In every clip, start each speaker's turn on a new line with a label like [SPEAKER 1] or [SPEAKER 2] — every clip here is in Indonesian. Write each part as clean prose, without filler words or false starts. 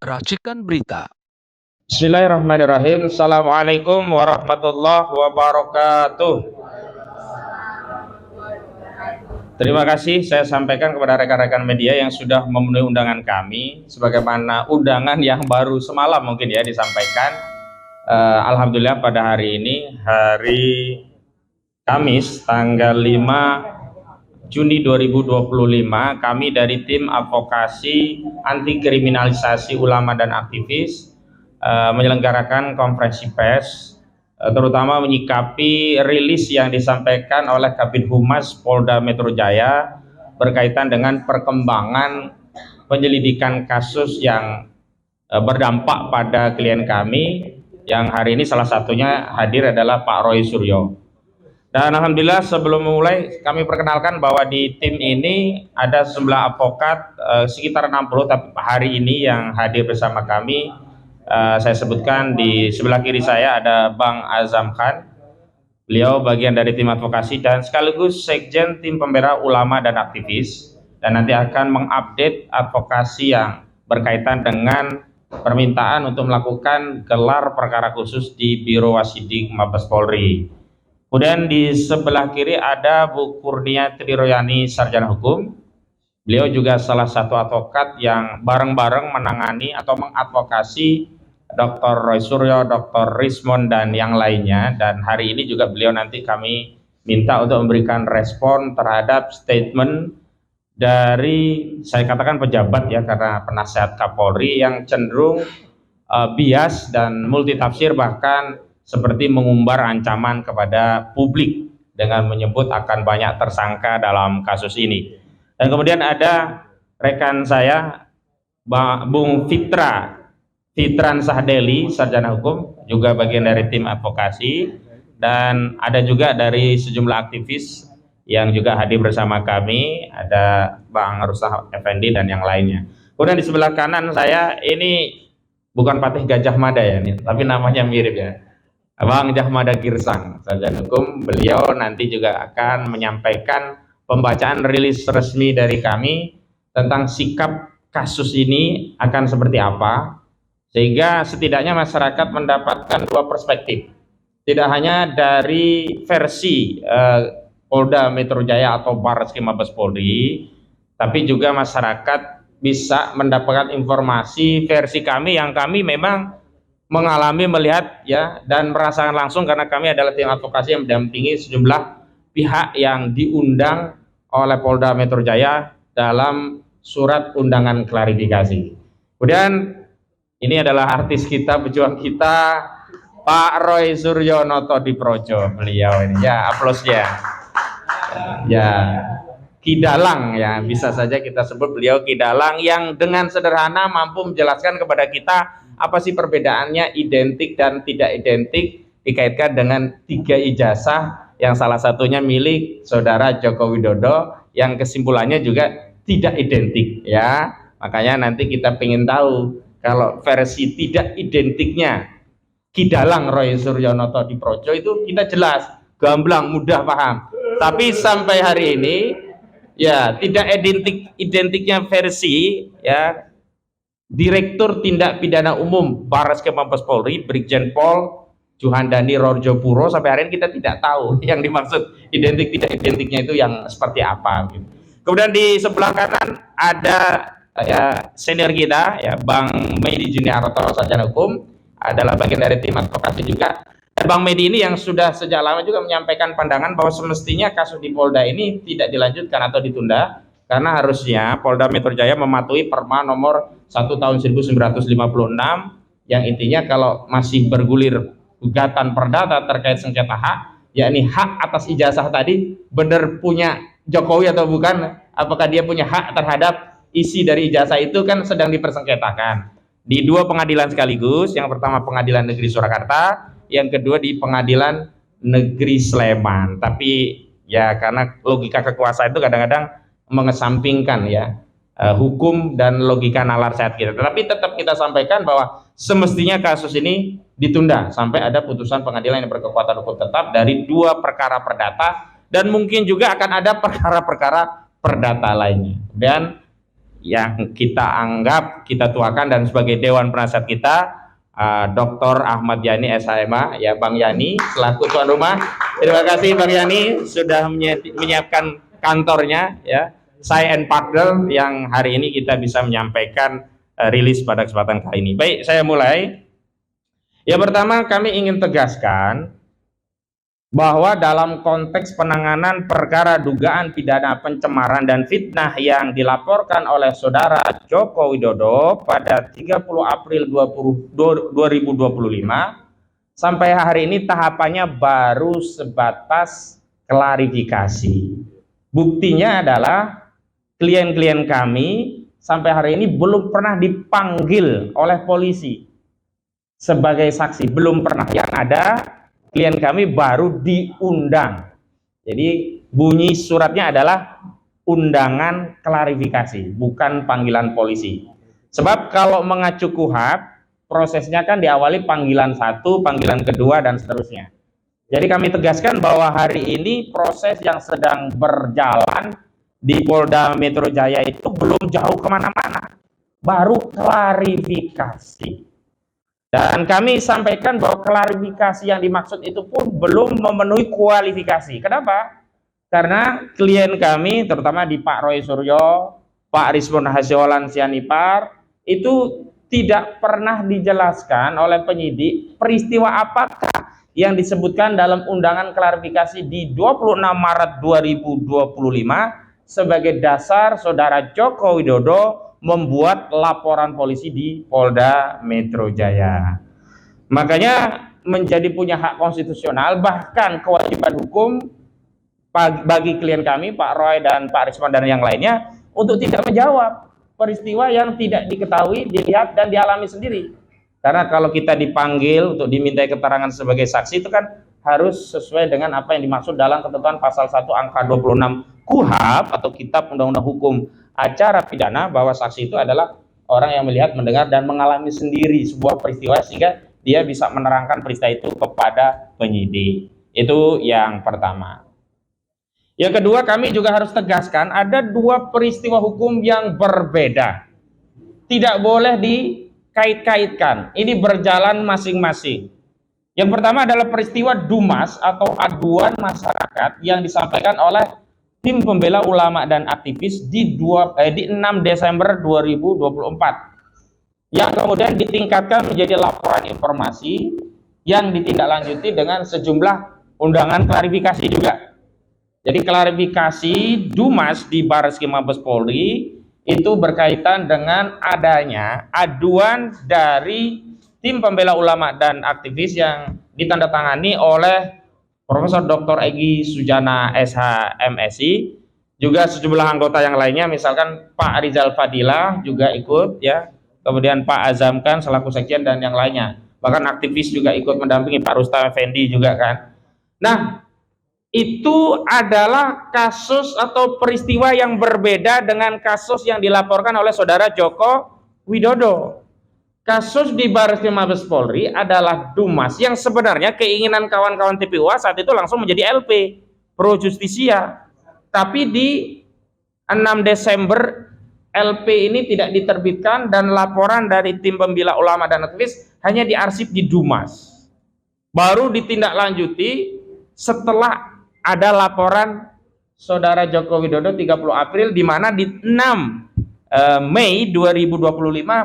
[SPEAKER 1] Racikan Berita.
[SPEAKER 2] Bismillahirrahmanirrahim. Assalamualaikum warahmatullahi wabarakatuh. Terima kasih saya sampaikan kepada rekan-rekan media yang sudah memenuhi undangan kami, sebagaimana undangan yang baru semalam mungkin ya disampaikan. Alhamdulillah pada hari ini, hari Kamis tanggal 5 Juni 2025, kami dari tim advokasi anti kriminalisasi ulama dan aktivis menyelenggarakan konferensi pers, terutama menyikapi rilis yang disampaikan oleh Kabid Humas Polda Metro Jaya berkaitan dengan perkembangan penyelidikan kasus yang berdampak pada klien kami, yang hari ini salah satunya hadir adalah Pak Roy Suryo. Dan alhamdulillah sebelum memulai kami perkenalkan bahwa di tim ini ada sejumlah advokat sekitar 60, tapi hari ini yang hadir bersama kami saya sebutkan di sebelah kiri saya ada Bang Azam Khan. Beliau bagian dari tim advokasi dan sekaligus sekjen tim pembela ulama dan aktivis, dan nanti akan mengupdate advokasi yang berkaitan dengan permintaan untuk melakukan gelar perkara khusus di Biro Wasidik Mabes Polri. Kemudian di sebelah kiri ada Bu Kurnia Triroyani, sarjana hukum. Beliau juga salah satu advokat yang bareng-bareng menangani atau mengadvokasi Dr. Roy Suryo, Dr. Rismond dan yang lainnya. Dan hari ini juga beliau nanti kami minta untuk memberikan respon terhadap statement dari, saya katakan pejabat ya, karena penasihat Kapolri yang cenderung bias dan multitafsir, bahkan seperti mengumbar ancaman kepada publik dengan menyebut akan banyak tersangka dalam kasus ini. Dan kemudian ada rekan saya Bung Fitran Sahdeli, sarjana hukum, juga bagian dari tim advokasi, dan ada juga dari sejumlah aktivis yang juga hadir bersama kami, ada Bang Ruslah Effendi dan yang lainnya. Kemudian di sebelah kanan saya ini bukan Patih Gajah Mada ya, tapi namanya mirip ya, Bang Jahmada Girsang, sarjana hukum. Beliau nanti juga akan menyampaikan pembacaan rilis resmi dari kami tentang sikap kasus ini akan seperti apa, sehingga setidaknya masyarakat mendapatkan dua perspektif, tidak hanya dari versi Polda Metro Jaya atau Barreskrim Mabes Polri, tapi juga masyarakat bisa mendapatkan informasi versi kami yang kami memang mengalami, melihat ya, dan merasakan langsung, karena kami adalah tim advokasi yang mendampingi sejumlah pihak yang diundang oleh Polda Metro Jaya dalam surat undangan klarifikasi. Kemudian ini adalah artis kita, pejuang kita, Pak Roy Suryo Notodiprojo. Beliau ini ya, aplausnya ya, Kidalang ya, bisa saja kita sebut beliau Kidalang, yang dengan sederhana mampu menjelaskan kepada kita apa sih perbedaannya identik dan tidak identik dikaitkan dengan 3 ijazah yang salah satunya milik Saudara Joko Widodo, yang kesimpulannya juga tidak identik ya. Makanya nanti kita ingin tahu kalau versi tidak identiknya Kidalang Roy Suryo Notodiprojo itu kita jelas, gamblang, mudah paham. Tapi sampai hari ini ya tidak identiknya versi ya Direktur Tindak Pidana Umum Barreskrim Mabes Polri, Brigjen Pol Juhandani Rorjopuro, sampai hari ini kita tidak tahu yang dimaksud identik tidak identiknya itu yang seperti apa. Kemudian di sebelah kanan ada ya senior kita ya, Bang Medi Juniarto, sarjana hukum, adalah bagian dari tim advokasi juga. Dan Bang Medi ini yang sudah sejak lama juga menyampaikan pandangan bahwa semestinya kasus di Polda ini tidak dilanjutkan atau ditunda, karena harusnya Polda Metro Jaya mematuhi Perma nomor 1 tahun 1956 yang intinya kalau masih bergulir gugatan perdata terkait sengketa hak, yakni hak atas ijazah tadi benar punya Jokowi atau bukan, apakah dia punya hak terhadap isi dari ijazah itu, kan sedang dipersengketakan di 2 pengadilan sekaligus. Yang pertama Pengadilan Negeri Surakarta, yang kedua di Pengadilan Negeri Sleman. Tapi ya karena logika kekuasaan itu kadang-kadang mengesampingkan ya hukum dan logika nalar sehat kita. Tetapi tetap kita sampaikan bahwa semestinya kasus ini ditunda sampai ada putusan pengadilan yang berkekuatan hukum tetap dari 2 perkara perdata, dan mungkin juga akan ada perkara-perkara perdata lainnya. Dan yang kita anggap, kita tuakan dan sebagai Dewan Penasihat kita, Dr. Ahmad Yani SHMA, ya Bang Yani selaku tuan rumah. Terima kasih Bang Yani sudah menyiapkan kantornya, ya Sai and Partner, yang hari ini kita bisa menyampaikan rilis pada kesempatan kali ini. Baik, saya mulai. Yang pertama, kami ingin tegaskan bahwa dalam konteks penanganan perkara dugaan pidana pencemaran dan fitnah yang dilaporkan oleh Saudara Joko Widodo pada 30 April 2025 sampai hari ini tahapannya baru sebatas klarifikasi. Buktinya adalah klien-klien kami sampai hari ini belum pernah dipanggil oleh polisi sebagai saksi, belum pernah. Yang ada klien kami baru diundang. Jadi bunyi suratnya adalah undangan klarifikasi, bukan panggilan polisi. Sebab kalau mengacu KUHP, prosesnya kan diawali panggilan 1, panggilan kedua, dan seterusnya. Jadi kami tegaskan bahwa hari ini proses yang sedang berjalan di Polda Metro Jaya itu belum jauh kemana-mana, baru klarifikasi. Dan kami sampaikan bahwa klarifikasi yang dimaksud itu pun belum memenuhi kualifikasi. Kenapa? Karena klien kami, terutama di Pak Roy Suryo, Pak Rizwan Hasyolan Sianipar, itu tidak pernah dijelaskan oleh penyidik peristiwa apakah yang disebutkan dalam undangan klarifikasi di 26 Maret 2025 sebagai dasar Saudara Joko Widodo membuat laporan polisi di Polda Metro Jaya. Makanya menjadi punya hak konstitusional, bahkan kewajiban hukum bagi klien kami, Pak Roy dan Pak Rizwan dan yang lainnya, untuk tidak menjawab peristiwa yang tidak diketahui, dilihat, dan dialami sendiri. Karena kalau kita dipanggil untuk dimintai keterangan sebagai saksi, itu kan harus sesuai dengan apa yang dimaksud dalam ketentuan pasal 1 angka 26 KUHP atau Kitab Undang-Undang Hukum Acara Pidana, bahwa saksi itu adalah orang yang melihat, mendengar, dan mengalami sendiri sebuah peristiwa sehingga dia bisa menerangkan peristiwa itu kepada penyidik. Itu yang pertama. Yang kedua, kami juga harus tegaskan ada dua peristiwa hukum yang berbeda. Tidak boleh dikait-kaitkan. Ini berjalan masing-masing. Yang pertama adalah peristiwa DUMAS atau aduan masyarakat yang disampaikan oleh Tim Pembela Ulama dan Aktivis di 6 Desember 2024 yang kemudian ditingkatkan menjadi laporan informasi yang ditindaklanjuti dengan sejumlah undangan klarifikasi juga. Jadi klarifikasi DUMAS di Barreskrim Mabes Polri itu berkaitan dengan adanya aduan dari Tim Pembela Ulama dan Aktivis yang ditandatangani oleh Profesor Dr. Egy Sujana SH MSI, juga sejumlah anggota yang lainnya, misalkan Pak Rizal Fadilah juga ikut, ya, kemudian Pak Azamkan selaku sekjen dan yang lainnya, bahkan aktivis juga ikut mendampingi, Pak Rustam Effendi juga kan. Nah, itu adalah kasus atau peristiwa yang berbeda dengan kasus yang dilaporkan oleh Saudara Joko Widodo. Kasus di Barreskrim Mabes Polri adalah DUMAS yang sebenarnya keinginan kawan-kawan TPUA saat itu langsung menjadi LP Pro Justisia. Tapi di 6 Desember LP ini tidak diterbitkan dan laporan dari Tim Pembela Ulama dan Aktivis hanya diarsip di DUMAS. Baru ditindaklanjuti setelah ada laporan Saudara Joko Widodo 30 April di mana di 6 Mei 2025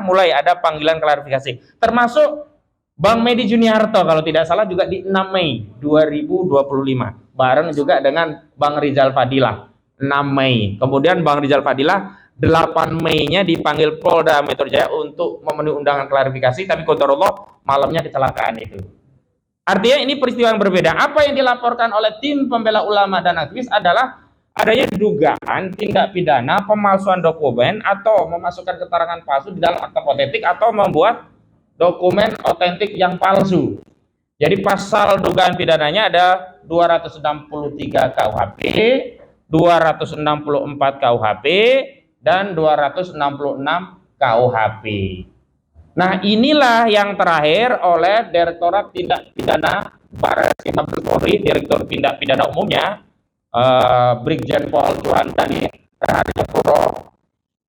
[SPEAKER 2] mulai ada panggilan klarifikasi, termasuk Bang Medi Juniarto kalau tidak salah juga di 6 Mei 2025 bareng juga dengan Bang Rizal Fadilah 6 Mei. Kemudian Bang Rizal Fadilah 8 Mei-nya dipanggil Polda Metro Jaya untuk memenuhi undangan klarifikasi, tapi qadarullah malamnya kecelakaan itu. Artinya ini peristiwa yang berbeda. Apa yang dilaporkan oleh Tim Pembela Ulama dan Aktivis adalah adanya dugaan tindak pidana pemalsuan dokumen atau memasukkan keterangan palsu di dalam akta otentik atau membuat dokumen otentik yang palsu. Jadi pasal dugaan pidananya ada 263 KUHP, 264 KUHP, dan 266 KUHP. Nah, inilah yang terakhir oleh Direktorat Tindak Pidana Barreskrim Mabes Polri, Direktur Tindak Pidana Umumnya, Brigjen Pol Tuan Dani Rahadiapuro,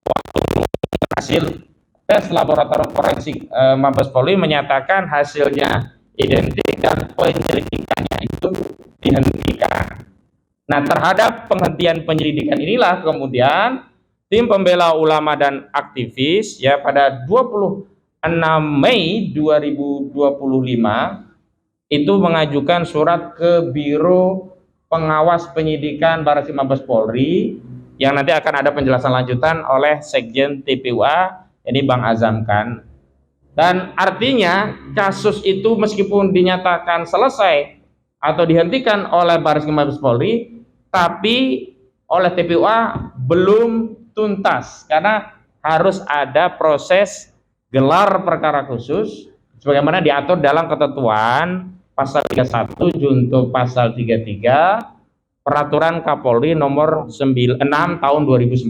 [SPEAKER 2] waktu hasil tes laboratorium forensik Mabes Polri menyatakan hasilnya identik dan penyelidikannya itu dihentikan. Nah, terhadap penghentian penyelidikan inilah kemudian tim pembela ulama dan aktivis ya pada 26 Mei 2025 itu mengajukan surat ke Biro Pengawas Penyidikan Barreskrim Mabes Polri yang nanti akan ada penjelasan lanjutan oleh Sekjen TPUA, ini Bang Azam kan. Dan artinya kasus itu meskipun dinyatakan selesai atau dihentikan oleh Barreskrim Mabes Polri, tapi oleh TPUA belum tuntas karena harus ada proses gelar perkara khusus sebagaimana diatur dalam ketentuan pasal 31 junto pasal 33 Peraturan Kapolri nomor 6 tahun 2019.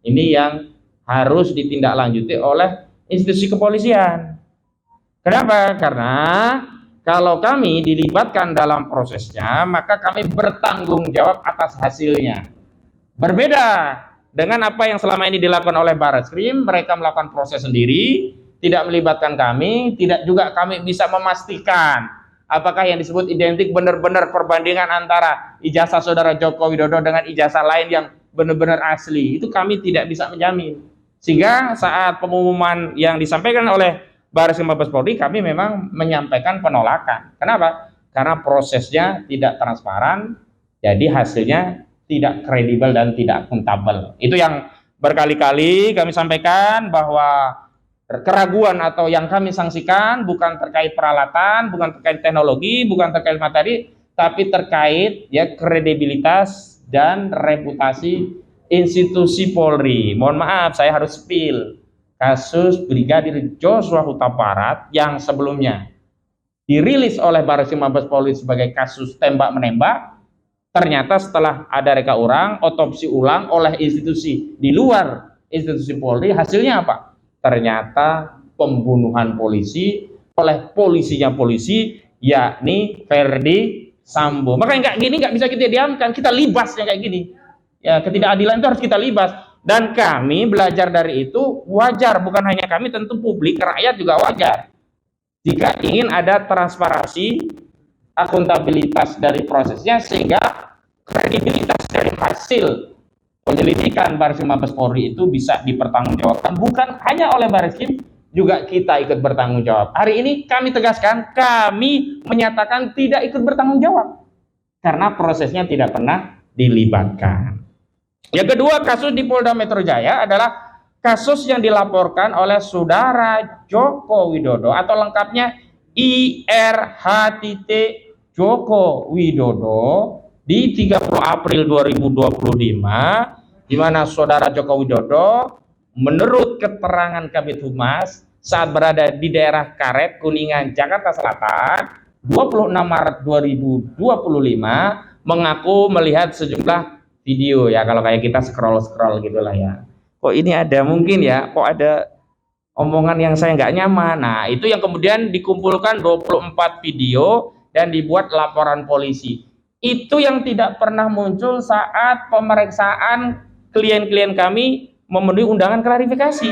[SPEAKER 2] Ini yang harus ditindaklanjuti oleh institusi kepolisian. Kenapa? Karena kalau kami dilibatkan dalam prosesnya, maka kami bertanggung jawab atas hasilnya. Berbeda dengan apa yang selama ini dilakukan oleh Barreskrim, mereka melakukan proses sendiri, tidak melibatkan kami, tidak juga kami bisa memastikan apakah yang disebut identik benar-benar perbandingan antara ijazah saudara Joko Widodo dengan ijazah lain yang benar-benar asli. Itu kami tidak bisa menjamin. Sehingga saat pengumuman yang disampaikan oleh Barreskrim Mabes Polri, kami memang menyampaikan penolakan. Kenapa? Karena prosesnya tidak transparan, jadi hasilnya tidak kredibel dan tidak akuntabel. Itu yang berkali-kali kami sampaikan bahwa keraguan atau yang kami sanksikan bukan terkait peralatan, bukan terkait teknologi, bukan terkait materi, tapi terkait ya kredibilitas dan reputasi institusi Polri. Mohon maaf, saya harus spill kasus Brigadir Joshua Huta Barat yang sebelumnya dirilis oleh Barreskrim Mabes Polri sebagai kasus tembak menembak. Ternyata setelah ada reka ulang, otopsi ulang oleh institusi di luar institusi Polri, hasilnya apa? Ternyata pembunuhan polisi oleh polisinya polisi, yakni Ferdi Sambo. Makanya nggak bisa kita diamkan, kita libas yang kayak gini. Ya, ketidakadilan itu harus kita libas. Dan kami belajar dari itu wajar, bukan hanya kami, tentu publik, rakyat juga wajar. Jika ingin ada transparansi, akuntabilitas dari prosesnya, sehingga kredibilitas dari hasil penyelidikan Barreskrim Mabes Polri itu bisa dipertanggungjawabkan bukan hanya oleh Barreskrim, juga kita ikut bertanggung jawab. Hari ini kami tegaskan, kami menyatakan tidak ikut bertanggung jawab karena prosesnya tidak pernah dilibatkan. Yang kedua, kasus di Polda Metro Jaya adalah kasus yang dilaporkan oleh saudara Joko Widodo atau lengkapnya IRH Joko Widodo di 30 April 2025, di mana saudara Joko Widodo menurut keterangan Kabid Humas saat berada di daerah Karet, Kuningan, Jakarta Selatan 26 Maret 2025 mengaku melihat sejumlah video ya, kalau kayak kita scroll gitulah ya. Kok ini ada mungkin ya, kok ada omongan yang saya nggak nyaman. Nah, itu yang kemudian dikumpulkan 24 video dan dibuat laporan polisi. Itu yang tidak pernah muncul saat pemeriksaan klien-klien kami memenuhi undangan klarifikasi.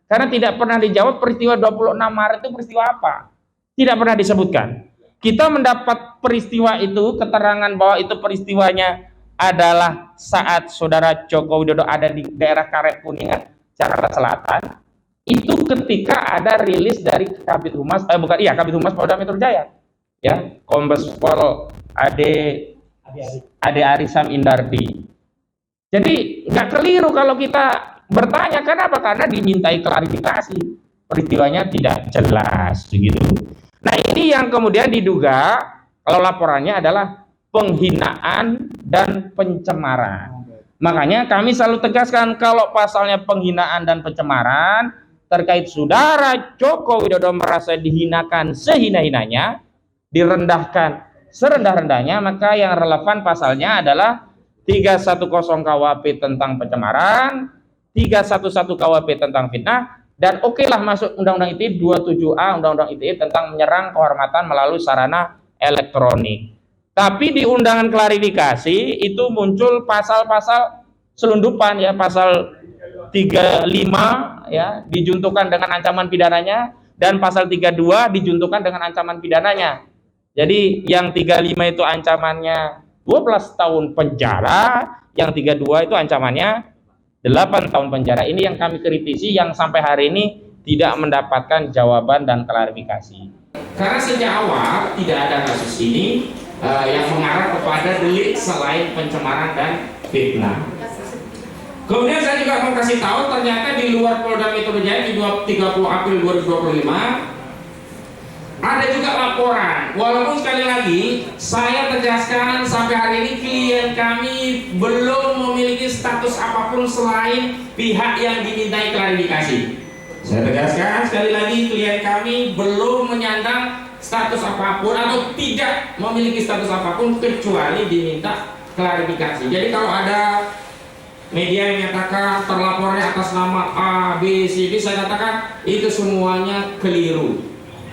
[SPEAKER 2] Karena tidak pernah dijawab peristiwa 26 Maret itu peristiwa apa. Tidak pernah disebutkan. Kita mendapat peristiwa itu, keterangan bahwa itu peristiwanya adalah saat saudara Joko Widodo ada di daerah Karet, Kuningan, Jakarta Selatan. Itu ketika ada rilis dari Kabid Humas, Kabid Humas Polda Metro Jaya. Ya, Kombes Pol Ade Arisam Indardi. Jadi nggak keliru kalau kita bertanya, kenapa? Karena dimintai klarifikasi, peristiwanya tidak jelas begitu. Nah, ini yang kemudian diduga kalau laporannya adalah penghinaan dan pencemaran. Makanya kami selalu tegaskan kalau pasalnya penghinaan dan pencemaran terkait saudara Joko Widodo merasa dihinakan sehina-hinanya, direndahkan serendah-rendahnya, maka yang relevan pasalnya adalah 310 KUHP tentang pencemaran, 311 KUHP tentang fitnah, dan okelah masuk Undang-Undang ITE 27A Undang-Undang ITE tentang menyerang kehormatan melalui sarana elektronik. Tapi di undangan klarifikasi itu muncul pasal-pasal selundupan ya, pasal 35 ya dijuntukan dengan ancaman pidananya, dan pasal 32 dijuntukan dengan ancaman pidananya. Jadi yang 35 itu ancamannya 12 tahun penjara, yang 32 itu ancamannya 8 tahun penjara. Ini yang kami kritisi, yang sampai hari ini tidak mendapatkan jawaban dan klarifikasi. Karena sejak awal tidak ada kasus ini yang mengarah kepada delik selain pencemaran dan fitnah. Kemudian saya juga mau kasih tahu, ternyata di luar Polda Metro Jaya di 30 April 2025 ada juga laporan. Walaupun sekali lagi saya tegaskan sampai hari ini klien kami belum memiliki status apapun selain pihak yang dimintai klarifikasi. Saya tegaskan sekali lagi, klien kami belum menyandang status apapun atau tidak memiliki status apapun kecuali diminta klarifikasi. Jadi kalau ada media yang menyatakan terlapornya atas nama A, B, C, D, saya katakan itu semuanya keliru,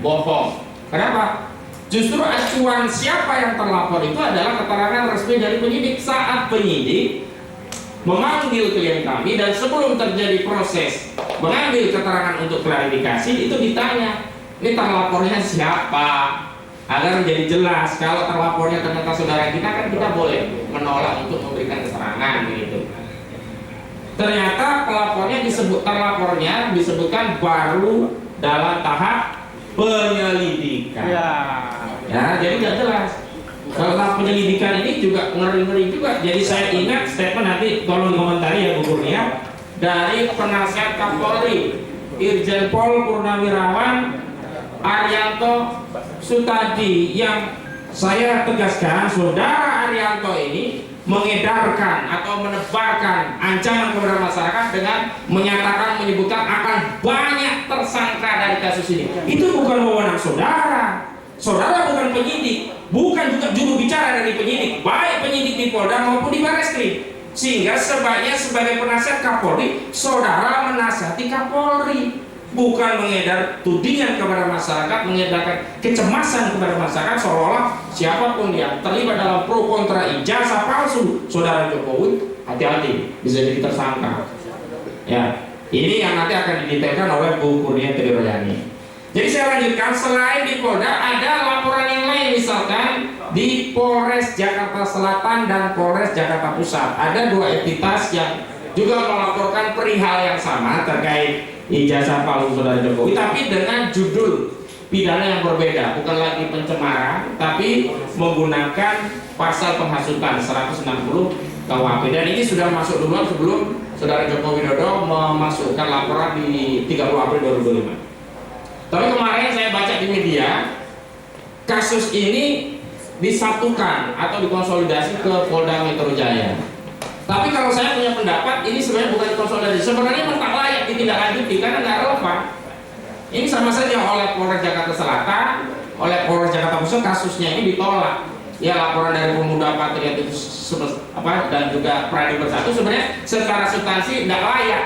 [SPEAKER 2] bohong. Kenapa? Justru acuan siapa yang terlapor itu adalah keterangan resmi dari penyidik. Saat penyidik memanggil klien kami dan sebelum terjadi proses mengambil keterangan untuk klarifikasi, itu ditanya, ini terlapornya siapa? Agar menjadi jelas. Kalau terlapornya ternyata saudara kita, kan kita boleh menolak untuk memberikan keterangan gitu. Ternyata terlapornya disebutkan baru dalam tahap penyelidikan. Ya, jadi tidak jelas. Kalau tahap penyelidikan ini juga ngeri-ngeri juga. Jadi saya ingat statement, nanti tolong dikomentari ya Bu Kurnia, dari penasihat Kapolri Irjen Pol Purnawirawan Arianto Sutadi, yang saya tegaskan saudara Arianto ini mengedarkan atau menebarkan ancaman kepada masyarakat dengan menyebutkan akan banyak tersangka dari kasus ini. Itu bukan wewenang saudara. Saudara bukan penyidik, bukan juga juru bicara dari penyidik, baik penyidik di Polda maupun di Barreskrim. Sehingga sebaiknya sebagai penasihat Kapolri, saudara menasihati Kapolri, bukan mengedar tudingan kepada masyarakat, mengedarkan kecemasan kepada masyarakat seolah-olah siapapun yang terlibat dalam pro kontra ijazah palsu saudara Jokowi, hati-hati bisa jadi tersangka. Ya, ini yang nanti akan didetailkan oleh Bu Kurnia Triroyani. Jadi saya lanjutkan, selain di Polda ada laporan yang lain, misalkan di Polres Jakarta Selatan dan Polres Jakarta Pusat. Ada dua entitas yang juga melaporkan perihal yang sama terkait ijazah palsu saudara Jokowi, tapi dengan judul pidana yang berbeda, bukan lagi pencemaran, tapi menggunakan pasal penghasutan 160 KUHP. Dan ini sudah masuk duluan sebelum saudara Joko Widodo memasukkan laporan di 30 April 2025. Tapi kemarin saya baca di media, kasus ini disatukan atau dikonsolidasi ke Polda Metro Jaya. Tapi kalau saya punya pendapat, ini sebenarnya bukan konsolidasi, sebenarnya tak layak ditindaklanjuti karena nggak relevan. Ini sama saja oleh Polres Jakarta Selatan, oleh Polres Jakarta Pusat, kasusnya ini ditolak. Ya, laporan dari Pemuda Patriotis dan juga Pradi Bersatu sebenarnya secara substansi tidak layak.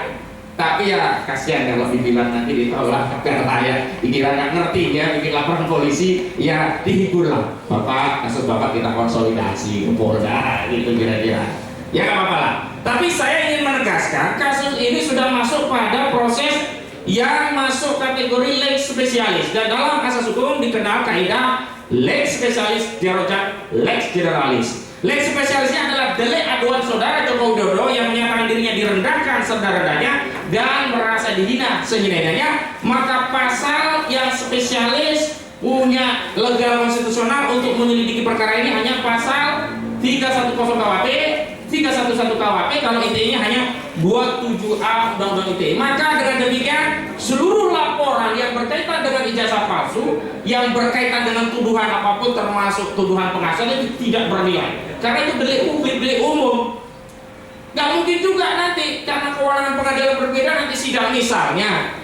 [SPEAKER 2] Tapi ya kasihan kalau dibilang nanti ditolak karena layak, dikira nggak ngerti ya, bikin laporan polisi, ya dihibur lah. Bapak, kasus Bapak kita konsolidasi ke Polda, gitu kira-kira. Ya nggak apa-apa lah. Tapi saya ingin menegaskan, kasus ini sudah masuk pada proses yang masuk kategori lex spesialis, dan dalam asas hukum dikenal kaidah lex spesialis derajat lex generalis. Lex spesialisnya adalah delik aduan saudara Joko Widodo yang menyatakan dirinya direndahkan serendah-rendahnya dan merasa dihina sehina-hinanya, maka pasal yang spesialis punya legal konstitusional untuk menyelidiki perkara ini hanya pasal 310 KUHP, 311 KUHP, kalau ITE-nya hanya 27A Undang-Undang ITE. Maka dengan demikian seluruh laporan yang berkaitan dengan ijazah palsu, yang berkaitan dengan tuduhan apapun termasuk tuduhan pengasuhan, itu tidak bernilai. Karena itu delik publik, delik umum. Gak mungkin juga nanti karena kewenangan pengadilan berbeda nanti sidang, misalnya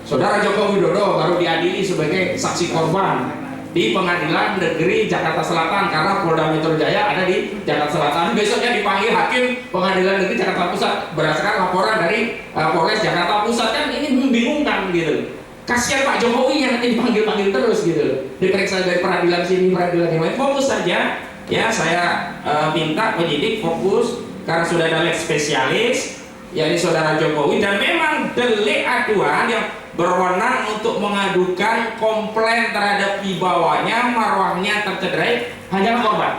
[SPEAKER 2] saudara Joko Widodo baru diadili sebagai saksi korban di Pengadilan Negeri Jakarta Selatan karena Polda Metro Jaya ada di Jakarta Selatan. Besoknya dipanggil hakim Pengadilan Negeri Jakarta Pusat berdasarkan laporan dari Polres Jakarta Pusat. Kan ini membingungkan gitu. Kasihan Pak Jokowi yang nanti dipanggil-panggil terus gitu. Diperiksa dari peradilan sini, peradilan yang lain. Fokus saja. Ya, saya minta penyidik fokus karena sudah ada lex spesialis.
[SPEAKER 1] yakni saudara Jokowi, dan memang delik aduan yang berwenang untuk mengadukan komplain terhadap wibawanya, marwahnya tercederai hanyalah korban.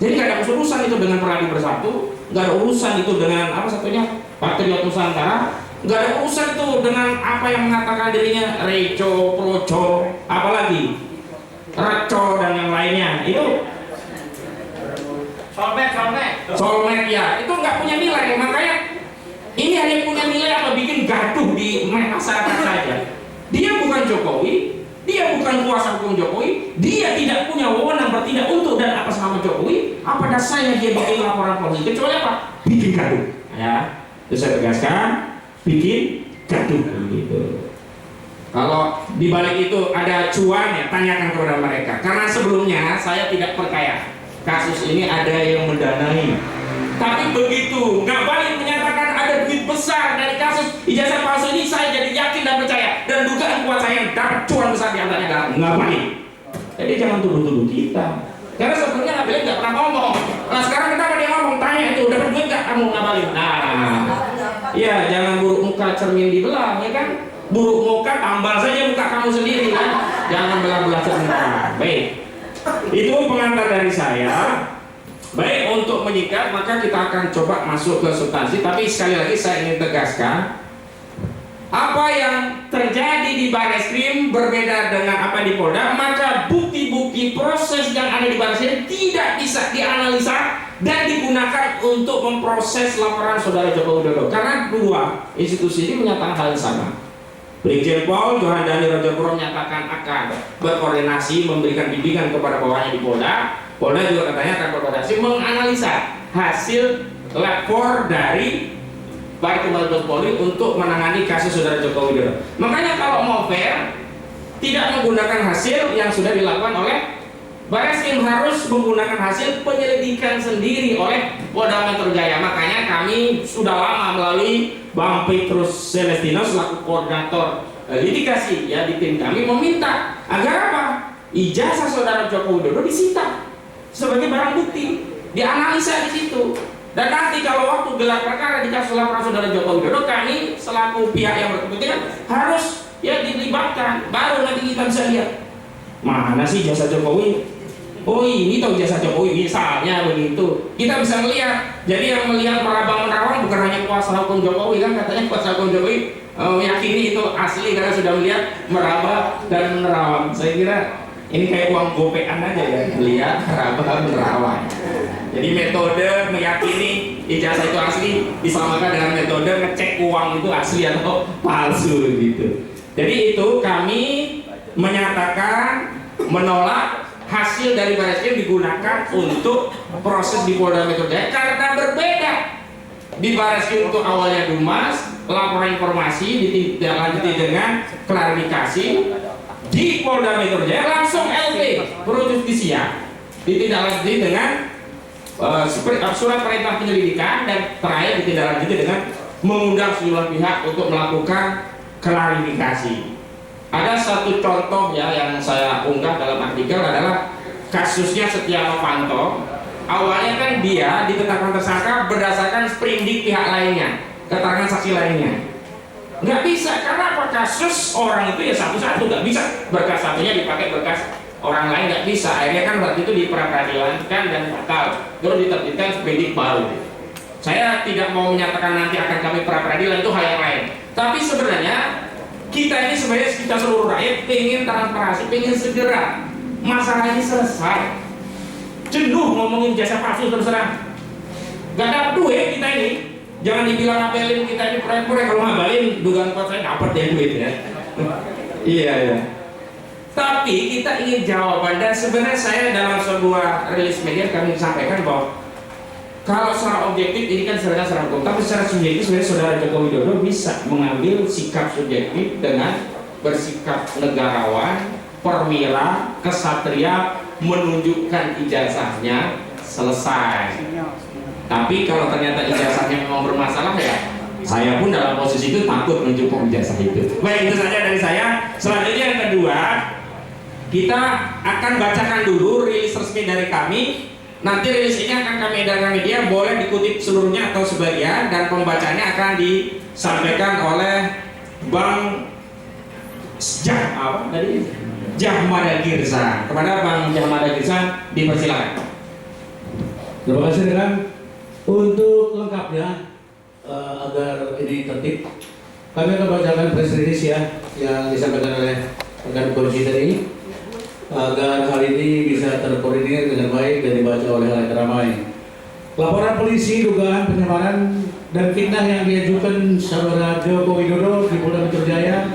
[SPEAKER 1] Jadi nggak ada urusan itu dengan Peradi Bersatu, nggak ada urusan itu dengan apa satunya Patriot Nusantara, nggak ada urusan itu dengan apa yang mengatakan dirinya Reco, Proco, apalagi Reco dan yang lainnya. Itu Solmed ya, itu nggak punya nilai. Makanya ini hanya punya nilai apa bikin gaduh di masyarakat saja. Dia bukan Jokowi, dia bukan kuasa hukum Jokowi, dia tidak punya wewenang bertindak untuk dan atas nama Jokowi. Apa dasarnya dia bikin laporan polisi? Kecuali apa? Bikin gaduh. Ya, itu saya tegaskan, bikin gaduh gitu. Kalau di balik itu ada cuan ya tanyakan kepada mereka. Karena sebelumnya saya tidak percaya kasus ini ada yang mendanai. Tapi begitu Ngabalin menyatakan ada duit besar dari kasus ijazah palsu ini, saya jadi yakin dan percaya, dan dugaan kuat saya yang dapat cuan besar di antaranya adalah Ngabalin. Jadi jangan tuduh-tuduh kita. Karena sebelumnya Ngabalin nggak pernah ngomong. Nah sekarang kenapa dia ngomong? Tanya itu dapat duit nggak kamu Ngabalin? Nah, ya jangan buruk muka cermin dibelah, ya kan? Buruk muka tambal saja muka kamu sendiri kan? Jangan belah-belah cermin. Baik. Itu pengantar dari saya. Baik, untuk menyikat maka kita akan coba masuk ke substansi. Tapi sekali lagi saya ingin tegaskan, apa yang terjadi di Barreskrim berbeda dengan apa di Polda. Maka bukti-bukti proses yang ada di Barreskrim tidak bisa dianalisa dan digunakan untuk memproses laporan saudara Joko Widodo. Karena dua institusi ini menyatakan hal yang sama. Brigjen Pol Johandani Rojopuro menyatakan akan berkoordinasi memberikan bimbingan kepada bawahannya di Polda. Polda juga katanya akan berkoordinasi menganalisa hasil lapor dari Baris Krim Mabes Polri untuk menangani kasus saudara Joko Widodo. Makanya kalau mau fair, tidak menggunakan hasil yang sudah dilakukan oleh Barreskrim, harus menggunakan hasil penyelidikan sendiri oleh Polda Metro Jaya. Makanya kami sudah lama melalui Bang Petrus Celestino selaku koordinator litigasi ya di tim kami meminta agar apa? Ijazah saudara Joko Widodo disita sebagai barang bukti, dianalisa di situ. Dan nanti kalau waktu gelar perkara di kasus laporan saudara Joko Widodo, kami selaku pihak yang berkepentingan harus ya dilibatkan, baru nanti kita bisa lihat mana sih jasa Jokowi. Oh ini tahu jasa Jokowi misalnya begitu, kita bisa melihat. Jadi yang melihat merabang menerawang bukan hanya kuasa hukum Jokowi kan, katanya kuasa hukum Jokowi meyakini itu asli karena sudah melihat meraba dan menerawang. Saya kira ini kayak uang gopean aja ya, melihat meraba menerawang. Jadi metode meyakini ijazah itu asli disamakan dengan metode ngecek uang itu asli atau palsu gitu. Jadi itu kami menyatakan menolak hasil dari Barreskrim digunakan untuk proses di Polda Metro Jaya karena berbeda. Di Barreskrim itu awalnya Dumas, laporan informasi ditindaklanjuti dengan klarifikasi. Di Polda Metro Jaya langsung LP Pro Justisia ditindaklanjuti dengan surat perintah penyelidikan, dan terakhir ditindaklanjuti dengan mengundang sejumlah pihak untuk melakukan klarifikasi. Ada satu contoh ya yang saya unggah dalam artikel adalah kasusnya Setia Novanto. Awalnya kan dia ditetapkan tersangka berdasarkan sprindik pihak lainnya, keterangan saksi lainnya. Nggak bisa, karena apa? Kasus orang itu ya satu-satu, nggak bisa berkas satunya dipakai berkas orang lain, nggak bisa. Akhirnya kan waktu itu diperadilankan dan batal, terus diterbitkan sprindik baru. Saya tidak mau menyatakan nanti akan kami pra-peradilan, itu hal yang lain. Tapi sebenarnya kita ini sebenarnya kita seluruh rakyat pengen transparansi, pengen segera masalah ini selesai. Jenuh ngomongin jasa palsu terus terang. Gak dapat duit kita ini. Jangan dibilang ngabelin kita ini proyek-proyek, kalau ngabalin dugaan kuat saya dapat ya duit ya. Iya ya. Tapi kita ingin jawaban, dan sebenarnya saya dalam sebuah rilis media kami sampaikan bahwa kalau secara objektif ini kan secara hukum, tapi secara subjektif sebenarnya saudara Joko Widodo bisa mengambil sikap subjektif dengan bersikap negarawan, perwira, kesatria, menunjukkan ijazahnya selesai. Tapi kalau ternyata ijazahnya memang bermasalah ya, saya pun dalam posisi itu takut menunjukkan ijazah itu. Baik, itu saja dari saya. Selanjutnya yang kedua, kita akan bacakan dulu rilis resmi dari kami Nanti rilis ini akan kami edarkan media, boleh dikutip seluruhnya atau sebagian, dan pembacanya akan disampaikan oleh Bang Jahmada Girza. Kepada Bang Jahmada Girza dipersilakan.
[SPEAKER 3] Terima kasih dengan untuk lengkapnya agar ini tertib, kami akan bacakan press release yang disampaikan oleh rekan polisi tadi agar hal ini bisa terkoordinir dengan baik dan dibaca oleh halayak ramai. Laporan polisi dugaan penyamaran dan fitnah yang diajukan saudara Joko Widodo di Polda Metro Jaya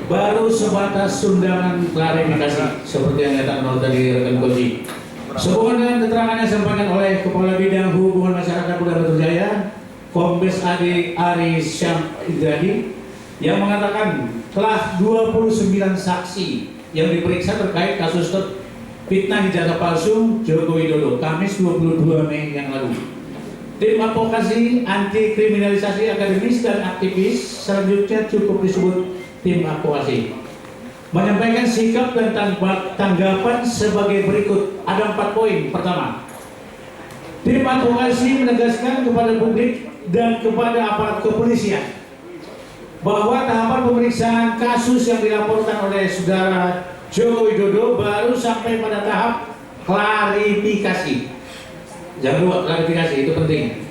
[SPEAKER 3] baru sebatas undangan klarifikasi seperti yang nyatakan oleh tadi rekan polisi. Sehubungan dengan keterangan yang disampaikan oleh Kepala Bidang Hubungan Masyarakat Polda Metro Jaya, Kombes Adi Ari Syam Idradi, yang mengatakan telah 29 saksi yang diperiksa terkait kasus fitnah ijazah palsu Joko Widodo Kamis 22 Mei yang lalu. Tim advokasi anti kriminalisasi akademis dan aktivis selanjutnya cukup disebut tim advokasi menyampaikan sikap dan tanggapan sebagai berikut. Ada 4 poin. Pertama, tim advokasi menegaskan kepada publik dan kepada aparat kepolisian bahwa tahapan pemeriksaan kasus yang dilaporkan oleh saudara Joko Widodo baru sampai pada tahap klarifikasi. Jangan lupa klarifikasi, itu penting.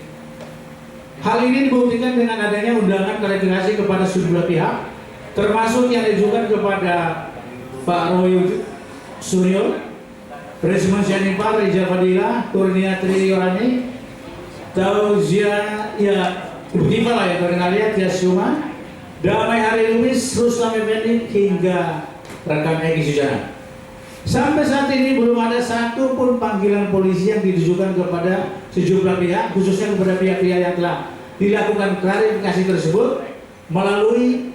[SPEAKER 3] Hal ini dibuktikan dengan adanya undangan klarifikasi kepada sejumlah pihak, termasuk yang diajukan kepada Pak Roy Suryo, Resman Syanipar, Rijal Fadila, Kurnia Triyorani, Tauzia, Ibu Tifa lah ya, Korinalia, Tias Yuma, Damai Hari Lumis, Rustam Effendi, hingga rekan Egy Sujana. Sampai saat ini belum ada satu pun panggilan polisi yang ditujukan kepada sejumlah pihak, khususnya kepada pihak-pihak yang telah dilakukan klarifikasi tersebut melalui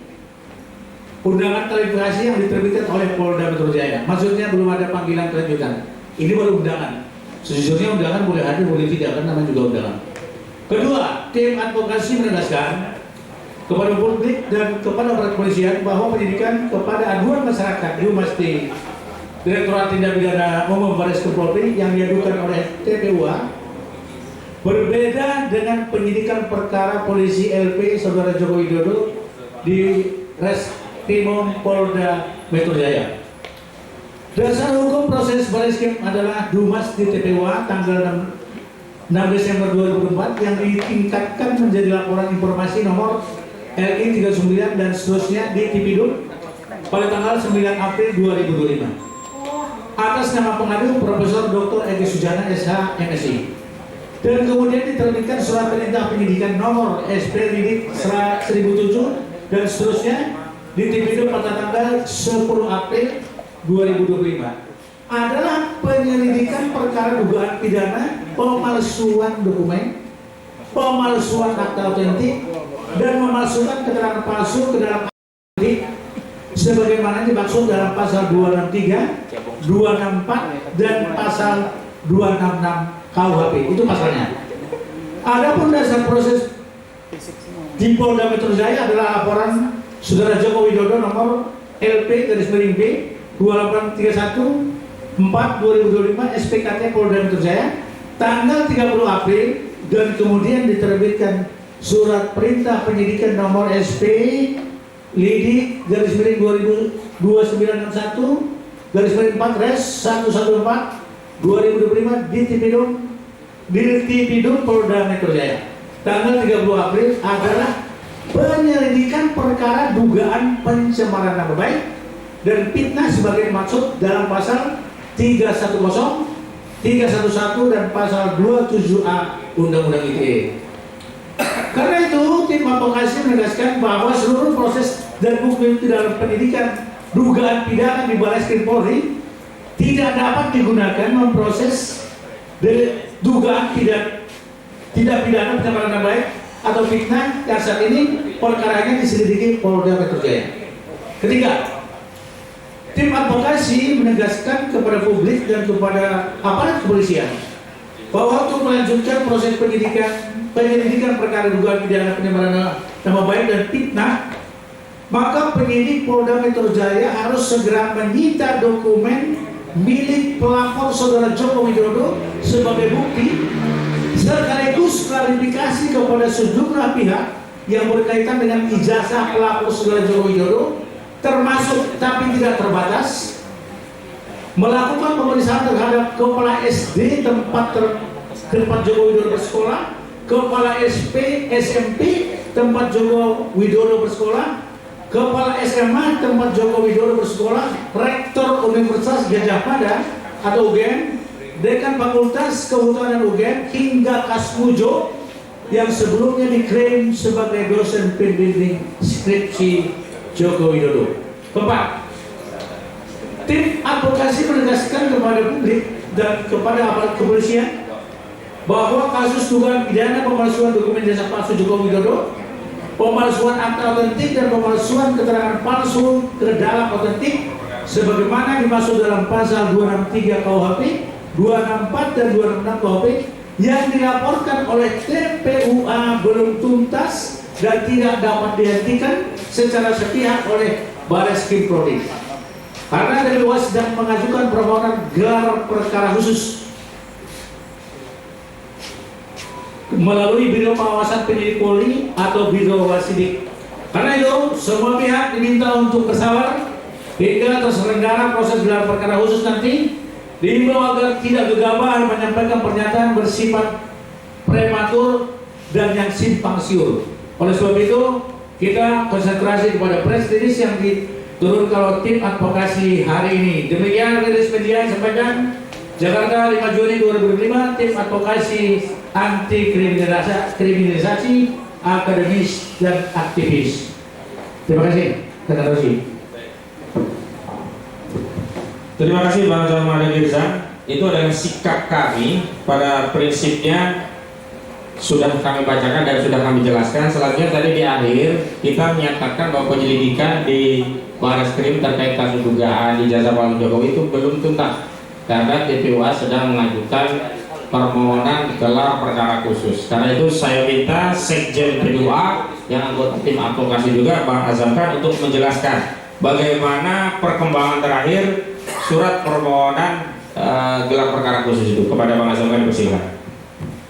[SPEAKER 3] undangan klarifikasi yang diterbitkan oleh Polda Metro Jaya. Maksudnya belum ada panggilan kelanjutan. Ini baru undangan. Sejujurnya undangan boleh hadir, boleh tidak, karena namanya juga undangan. Kedua, tim advokasi menegaskan kepada publik dan kepada aparat kepolisian bahwa penyidikan kepada aduan masyarakat di Humas Direktorat Tindak Pidana Umum Bareskrim Polri yang diadukan oleh TPUA berbeda dengan penyidikan perkara polisi LP Saudara Joko Widodo di Reskrimum Polda Metro Jaya. Dasar hukum proses Bareskrim adalah Dumas di TPUA tanggal 6 Desember 2004 yang ditingkatkan menjadi laporan informasi nomor LI 39 dan seterusnya di Tipidum pada tanggal 9 April 2025 atas nama pengadu Profesor Dr. Egy Sujana SH MSI, dan kemudian diterbitkan surat perintah penyidikan nomor SP Lidik 1007 dan seterusnya di Tipidum pada tanggal 10 April 2025 adalah penyelidikan perkara dugaan pidana pemalsuan dokumen, pemalsuan akta otentik, dan memalsukan keterangan palsu ke dalam sebagaimana dimaksud dalam pasal 263, 264 dan pasal 266 KUHP. Itu pasalnya. Adapun dasar proses di Polda Metro Jaya adalah laporan Saudara Joko Widodo nomor LP/B 2831 4/2025 SPKT Polda Metro Jaya tanggal 30 April dan kemudian diterbitkan surat perintah penyidikan nomor SP Lidik /2961 /4 Res 114 2025 di Tipidum Polda Metro Jaya tanggal 30 April adalah penyelidikan perkara dugaan pencemaran nama baik dan fitnah sebagai maksud dalam pasal 310, 311 dan pasal 27A Undang-Undang ITE. Karena itu, tim advokasi menegaskan bahwa seluruh proses dan bukti dalam penyidikan dugaan pidana di Bareskrim Polri tidak dapat digunakan memproses dugaan tidak pidana pencemaran nama baik atau fitnah yang saat ini perkaranya diselidiki Polda Metro Jaya. Ketiga, tim advokasi menegaskan kepada publik dan kepada aparat kepolisian bahwa untuk melanjutkan proses penyelidikan perkara dugaan pidana pencemaran nama baik dan fitnah, maka penyidik Polda Metro Jaya harus segera menyita dokumen milik pelapor saudara Joko Widodo sebagai bukti sekaligus klarifikasi kepada sejumlah pihak yang berkaitan dengan ijazah pelapor saudara Joko Widodo, termasuk tapi tidak terbatas melakukan pemeriksaan terhadap kepala SD tempat Joko Widodo bersekolah, kepala SP SMP tempat Joko Widodo bersekolah, kepala SMA tempat Joko Widodo bersekolah, rektor Universitas Gadjah Mada atau UGM, dekan Fakultas Kehutanan UGM, hingga Kasmujo yang sebelumnya diklaim sebagai dosen pembimbing skripsi Joko Widodo. Keempat, tim advokasi menegaskan kepada publik dan kepada aparat kepolisian bahwa kasus dugaan pidana pemalsuan dokumen jasa palsu Joko Widodo, pemalsuan akta otentik dan pemalsuan keterangan palsu ke dalam otentik sebagaimana dimaksud dalam pasal 263 KUHP, 264 dan 266 KUHP yang dilaporkan oleh TPUA belum tuntas dan tidak dapat dihentikan secara sepihak oleh Barreskrim Polri. Karena TPUA sedang mengajukan permohonan gelar perkara khusus melalui Biro Pengawasan Penyidik Polri atau Biro Wasidik. Karena itu, semua pihak diminta untuk bersabar hingga terselenggara proses gelar perkara khusus nanti. Diimbau agar tidak gegabah menyampaikan pernyataan bersifat prematur dan yang simpang siur. Oleh sebab itu, kita konsentrasi kepada press release yang diturunkan oleh tim advokasi hari ini. Demikian rilis media yang sampaikan. Jakarta 5 Juni 2005, tim advokasi anti kriminalisasi akademis dan aktivis. Terima kasih.
[SPEAKER 1] Terima kasih Bang Jamal Mirza. Itu adalah sikap kami pada prinsipnya sudah kami bacakan dan sudah kami jelaskan. Selanjutnya tadi di akhir kita menyatakan bahwa penyelidikan di Barreskrim terkait kasus dugaan ijazah palsu Jokowi itu belum tuntas karena TPUA sedang mengajukan permohonan gelar perkara khusus. Karena itu saya minta Sekjen TPUA yang anggota tim advokasi juga Bang Azamkan untuk menjelaskan bagaimana perkembangan terakhir surat permohonan gelar perkara khusus itu. Kepada Bang Azamkan, persilakan.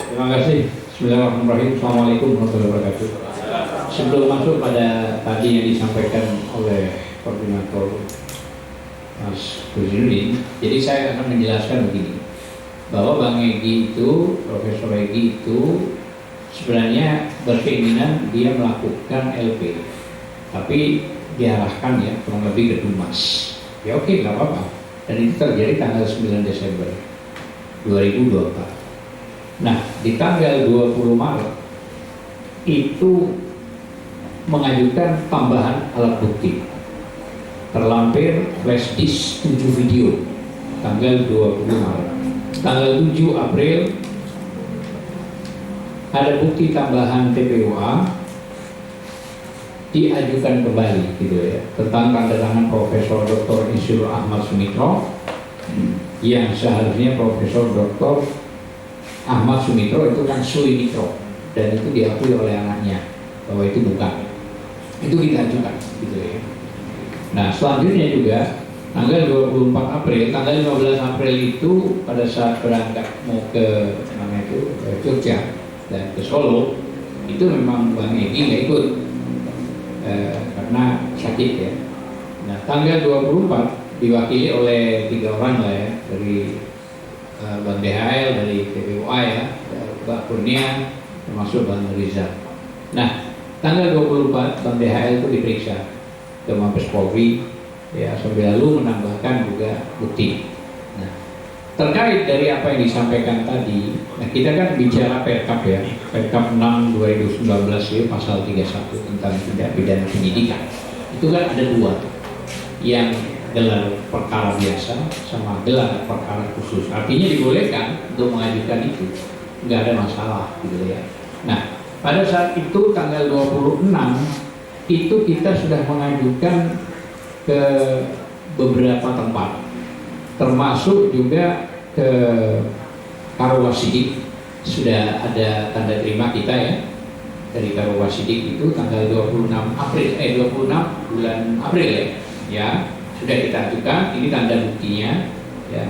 [SPEAKER 4] Terima kasih. Bismillahirrahmanirrahim. Assalamualaikum warahmatullahi wabarakatuh. Sebelum masuk pada tadi yang disampaikan oleh koordinator Mas Buzudin, jadi saya akan menjelaskan begini, bahwa Bang Egy itu, Profesor Egy itu sebenarnya berkeinginan dia melakukan LP, tapi diarahkan ya kurang lebih ke Dumas. Ya oke, nggak apa-apa. Dan itu terjadi tanggal 9 Desember 2024. Nah, di tanggal 20 Maret itu mengajukan tambahan alat bukti. Terlampir flash disk 7 video tanggal 20 Maret. Tanggal 7 April ada bukti tambahan TPUA diajukan kembali gitu ya, tentang tanda tangan Profesor Dr. Insinyur Ahmad Sumitro yang seharusnya Profesor Dr. Ahmad Sumitro itu kan Sumitro dan itu diakui oleh anaknya bahwa itu bukan. Itu kita ajukan gitu ya. Nah, selanjutnya juga tanggal 24 April, tanggal 15 April itu pada saat berangkat mau ke mana itu ke Jogja dan ke Solo, itu memang Bang Egy nggak ikut karena sakit ya. Nah, tanggal 24 diwakili oleh 3 orang lah ya, dari Bang DHL, dari TPUA ya, Mbak Kurnia, termasuk Bang Rizal. Nah, tanggal 24 Bang DHL itu diperiksa ke Mabes Polri ya, sambil lalu menambahkan juga bukti. Nah, terkait dari apa yang disampaikan tadi, nah kita kan bicara Perkap ya, Perkap 6 2019 ya, pasal 31 tentang tindak pidana penyidikan. Itu kan ada 2, yang gelar perkara biasa sama gelar perkara khusus. Artinya dibolehkan untuk mengajukan itu, nggak ada masalah gitu ya. Nah, pada saat itu tanggal 26 itu kita sudah mengajukan ke beberapa tempat, termasuk juga ke Karowasidik. Sudah ada tanda terima kita ya dari Karowasidik itu tanggal 26 bulan April ya, sudah kita ajukan. Ini tanda buktinya ya.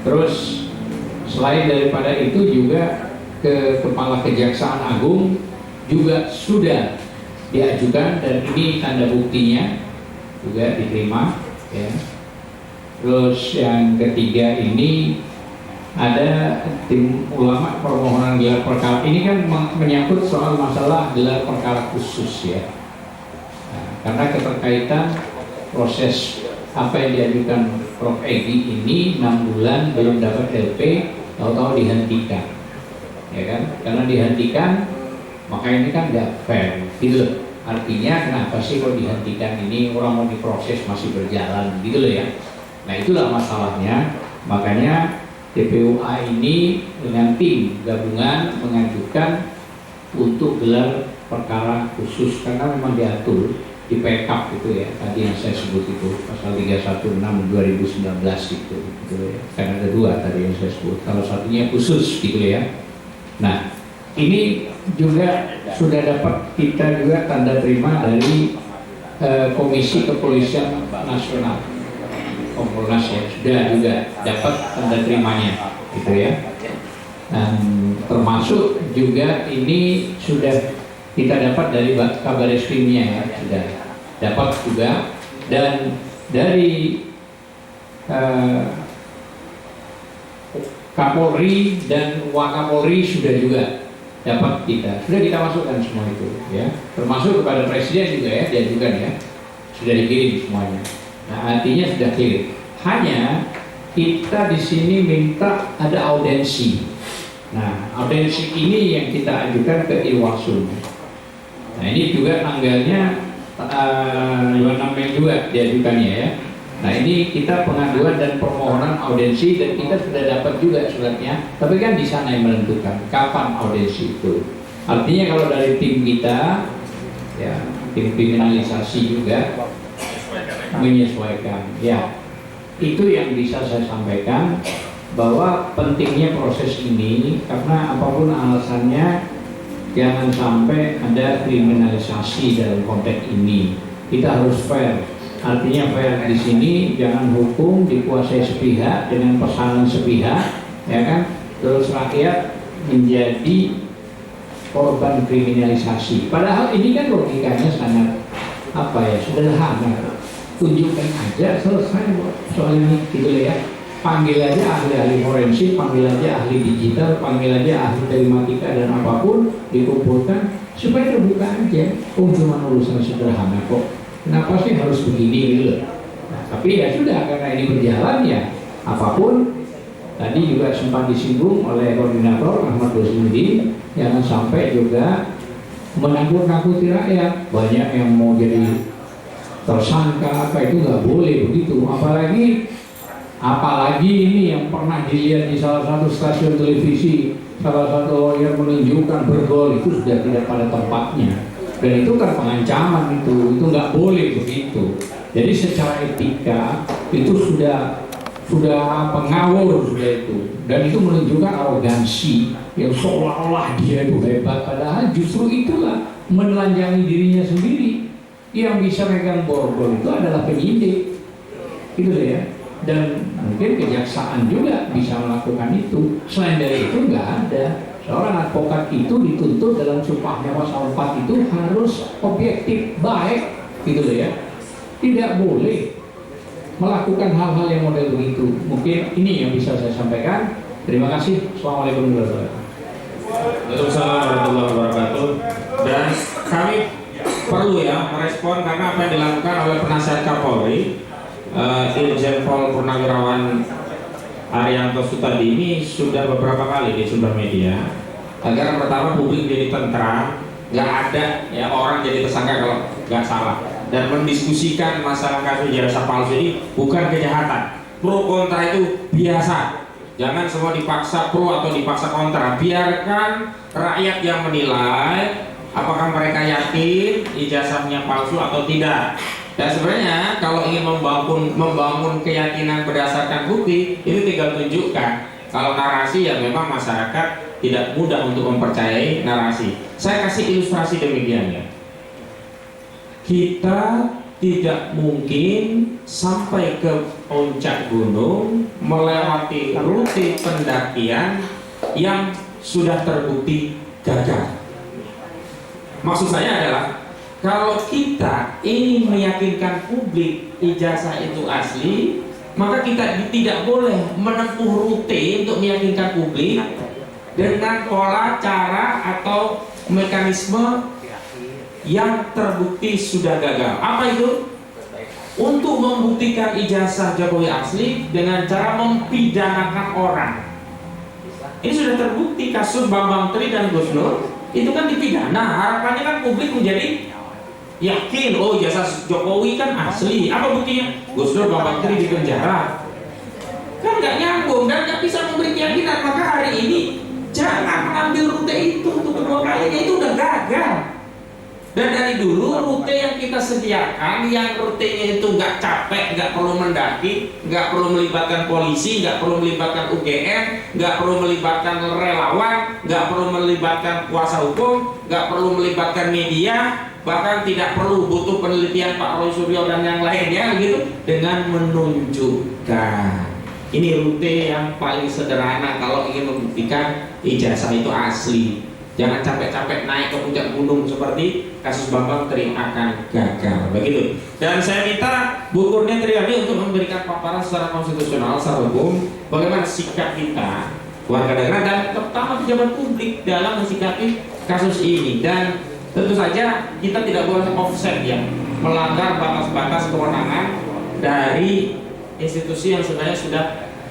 [SPEAKER 4] Terus selain daripada itu juga ke Kepala Kejaksaan Agung juga sudah diajukan dan ini tanda buktinya juga diterima, ya. Terus yang ketiga ini ada tim ulama permohonan gelar perkara. Ini kan menyangkut soal masalah gelar perkara khusus, ya. Nah, karena keterkaitan proses apa yang diajukan Prof. Egy ini 6 bulan belum dapat LP, tahu-tahu dihentikan, ya kan? Karena dihentikan, maka ini kan nggak fair, gitu. Artinya kenapa sih kok dihentikan ini, orang mau diproses masih berjalan, gitu loh ya. Nah itulah masalahnya, makanya TPUA ini dengan tim gabungan mengajukan untuk gelar perkara khusus karena memang diatur di PK itu ya, tadi yang saya sebut itu pasal 316 2019 itu, gitu ya. Karena ada 2 tadi yang saya sebut, kalau satunya khusus gitu ya. Nah ini juga sudah dapat kita juga tanda terima dari Komisi Kepolisian Nasional, Kompolnas ya, sudah juga dapat tanda terimanya gitu ya. Dan termasuk juga ini sudah kita dapat dari Kabar Eskrimnya ya, sudah dapat juga, dan dari Kapolri dan Wakapolri sudah juga dapat sudah kita masukkan semua itu ya, termasuk kepada Presiden juga ya, diajukan ya, sudah dikirim semuanya. Nah artinya sudah clear. Hanya kita di sini minta ada audensi. Nah audensi ini yang kita ajukan ke Irwasum. Nah ini juga tanggalnya 26 Mei juga diajukannya ya. Nah ini kita pengaduan dan permohonan audensi dan kita sudah dapat juga suratnya. Tapi kan di sana yang menentukan kapan audensi itu. Artinya kalau dari tim kita, ya tim kriminalisasi juga menyesuaikan. Ya itu yang bisa saya sampaikan, bahwa pentingnya proses ini karena apapun alasannya jangan sampai ada kriminalisasi dalam konteks ini. Kita harus fair. Artinya fair di sini, jangan hukum dikuasai sepihak dengan pesanan sepihak, ya kan? Terus rakyat menjadi korban kriminalisasi. Padahal ini kan logikanya sangat sederhana. Tunjukkan aja, selesai soal ini, gitu ya. Panggil aja ahli-ahli forensik, panggil aja ahli digital, panggil aja ahli telematika dan apapun, dikumpulkan supaya terbuka aja. Cuma urusan sederhana kok. Kenapa sih harus begini gitu? Nah, tapi ya sudah, karena ini berjalan ya apapun. Tadi juga sempat disinggung oleh koordinator Ahmad Rosmudin, jangan sampai juga menakut-nakuti rakyat. Banyak yang mau jadi tersangka apa itu nggak boleh begitu. Apalagi ini yang pernah dilihat di salah satu stasiun televisi, salah satu yang menunjukkan bergol itu sudah tidak pada tempatnya. Dan itu kan pengancaman, itu nggak boleh begitu. Jadi secara etika itu sudah pengawur sudah itu, dan itu menunjukkan arogansi yang seolah-olah dia itu hebat, padahal justru itulah menelanjangi dirinya sendiri. Yang bisa megang borgol itu adalah penyidik, gitu ya. Dan mungkin kejaksaan juga bisa melakukan itu. Selain dari itu nggak ada. Seorang advokat itu dituntut dalam sumpahnya pasal 4 itu harus objektif, baik, gitu loh ya. Tidak boleh melakukan hal-hal yang model begitu. Mungkin ini yang bisa saya sampaikan. Terima kasih. Assalamualaikum warahmatullahi wabarakatuh.
[SPEAKER 1] Waalaikumsalam warahmatullahi wabarakatuh. Dan kami perlu ya merespon karena apa yang dilakukan oleh penasihat Kapolri, Irjen Pol Purnawirawan Arianto Sutadi ini sudah beberapa kali di sumber media, agar pertama publik jadi tentram, nggak ada ya orang jadi tersangka kalau nggak salah, dan mendiskusikan masalah kasus ijazah palsu ini bukan kejahatan. Pro kontra itu biasa, jangan semua dipaksa pro atau dipaksa kontra. Biarkan rakyat yang menilai apakah mereka yakin ijazahnya palsu atau tidak. Dan sebenarnya kalau ingin membangun keyakinan berdasarkan bukti, ini tinggal tunjukkan. Kalau narasi ya memang masyarakat tidak mudah untuk mempercayai narasi. Saya kasih ilustrasi demikian ya. Kita tidak mungkin sampai ke puncak gunung melewati rute pendakian yang sudah terbukti gagal. Maksud saya adalah, kalau kita ingin meyakinkan publik ijazah itu asli, maka kita tidak boleh menempuh rute untuk meyakinkan publik dengan pola, cara, atau mekanisme yang terbukti sudah gagal. Apa itu? Untuk membuktikan ijazah Jokowi asli dengan cara mempidanakan orang. Ini sudah terbukti kasus Bambang Tri dan Gus Nur, itu kan dipidana. Harapannya kan publik menjadi yakin, oh ijazah Jokowi kan asli. Apa buktinya? Gus Nur, Bambang Tri di penjara. Kan nggak nyambung dan nggak bisa memberi keyakinan. Maka hari ini jangan mengambil rute itu untuk kedua kalinya, itu udah gagal. Dan dari dulu rute yang kita sediakan, yang rutenya itu nggak capek, nggak perlu mendaki, nggak perlu melibatkan polisi, nggak perlu melibatkan UGM, nggak perlu melibatkan relawan, nggak perlu melibatkan kuasa hukum, nggak perlu melibatkan media, bahkan tidak perlu butuh penelitian Pak Roy Suryo dan yang lainnya, gitu, dengan menunjukkan ini rute yang paling sederhana kalau ingin membuktikan ijazah itu asli. Jangan capek-capek naik ke puncak gunung seperti kasus Bambang Tri akan gagal, begitu. Dan saya minta Bu Kurnia Triadi untuk memberikan paparan secara konstitusional, secara hukum, bagaimana sikap kita warga negara dan terutama pejabat publik dalam mensikapi kasus ini. Dan tentu saja kita tidak boleh offset ya, melanggar batas-batas kewenangan dari institusi yang sebenarnya sudah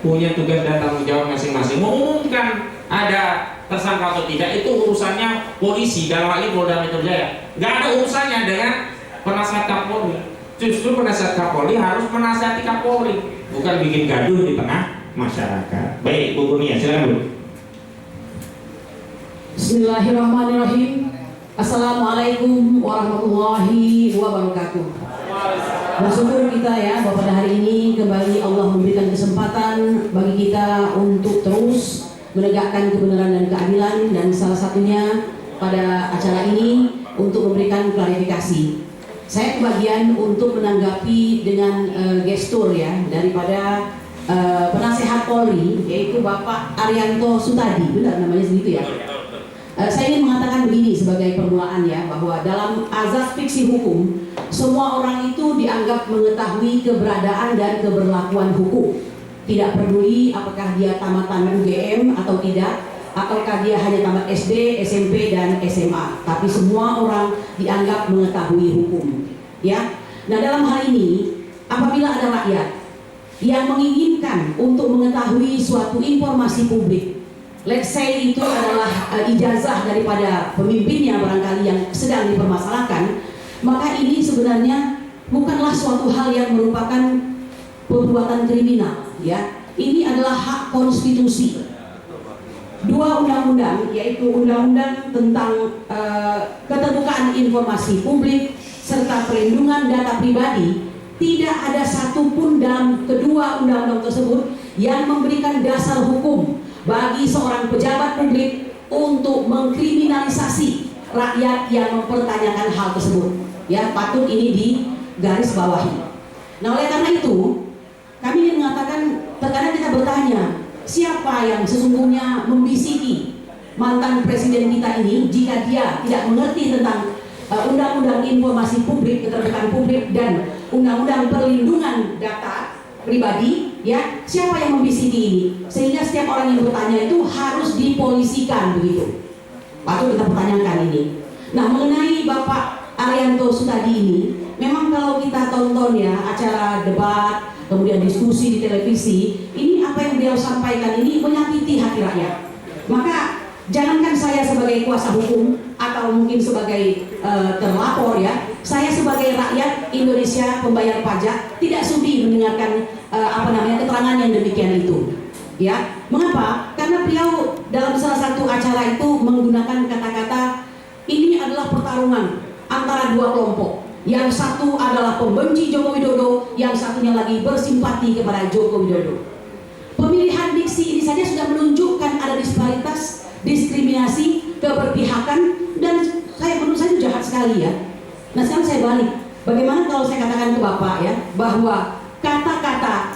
[SPEAKER 1] punya tugas dan tanggung jawab masing-masing. Mengumumkan ada tersangka atau tidak itu urusannya polisi, dalam hal ini Polda Metro Jaya. Nggak ada urusannya dengan penasihat Kapolri. Justru penasihat Kapolri harus menasihati Kapolri, bukan bikin gaduh di tengah masyarakat. Baik, Bu Kurnia, silakan Bu.
[SPEAKER 5] Bismillahirrahmanirrahim. Assalamualaikum warahmatullahi wabarakatuh. Bersyukur kita ya bahwa pada hari ini kembali Allah memberikan kesempatan bagi kita untuk terus menegakkan kebenaran dan keadilan, dan salah satunya pada acara ini untuk memberikan klarifikasi. Saya kebagian untuk menanggapi dengan gestur ya daripada penasehat Polri, yaitu Bapak Arianto Sutadi, benar namanya segitu ya. Saya ingin mengatakan begini sebagai permulaan ya, bahwa dalam azas fiksi hukum semua orang itu dianggap mengetahui keberadaan dan keberlakuan hukum. Tidak peduli apakah dia tamatan UGM atau tidak, ataukah dia hanya tamat SD, SMP, dan SMA. Tapi semua orang dianggap mengetahui hukum. Ya. Nah, dalam hal ini, apabila ada rakyat yang menginginkan untuk mengetahui suatu informasi publik, let's say itu adalah ijazah daripada pemimpinnya barangkali yang sedang dipermasalahkan, maka ini sebenarnya bukanlah suatu hal yang merupakan perbuatan kriminal, ya. Ini adalah hak konstitusi. Dua undang-undang, yaitu undang-undang tentang keterbukaan informasi publik serta perlindungan data pribadi, tidak ada satupun dalam kedua undang-undang tersebut yang memberikan dasar hukum bagi seorang pejabat publik untuk mengkriminalisasi rakyat yang mempertanyakan hal tersebut. Ya, patut ini digaris bawahi. Nah, oleh karena itu kami ingin mengatakan, terkadang kita bertanya, siapa yang sesungguhnya membisiki mantan presiden kita ini jika dia tidak mengerti tentang undang-undang informasi publik, keterbukaan publik, dan undang-undang perlindungan data pribadi, ya, siapa yang membisiki ini? Sehingga setiap orang yang bertanya itu harus dipolisikan begitu. Patut kita pertanyakan ini. Nah, mengenai Bapak Arianto Sutadi ini, memang kalau kita tonton ya acara debat, kemudian diskusi di televisi, ini apa yang beliau sampaikan ini menyakiti hati rakyat. Maka jangankan saya sebagai kuasa hukum atau mungkin sebagai terlapor ya, saya sebagai rakyat Indonesia pembayar pajak tidak sudi mendengarkan keterangan yang demikian itu. Ya, mengapa? Karena beliau dalam salah satu acara itu menggunakan kata-kata ini adalah pertarungan antara dua kelompok. Yang satu adalah pembenci Joko Widodo, yang satunya lagi bersimpati kepada Joko Widodo. Pemilihan diksi ini saja sudah menunjukkan ada disparitas, diskriminasi, keberpihakan, dan menurut saya itu jahat sekali ya. Nah, sekarang saya balik. Bagaimana kalau saya katakan ke Bapak ya, bahwa kata-kata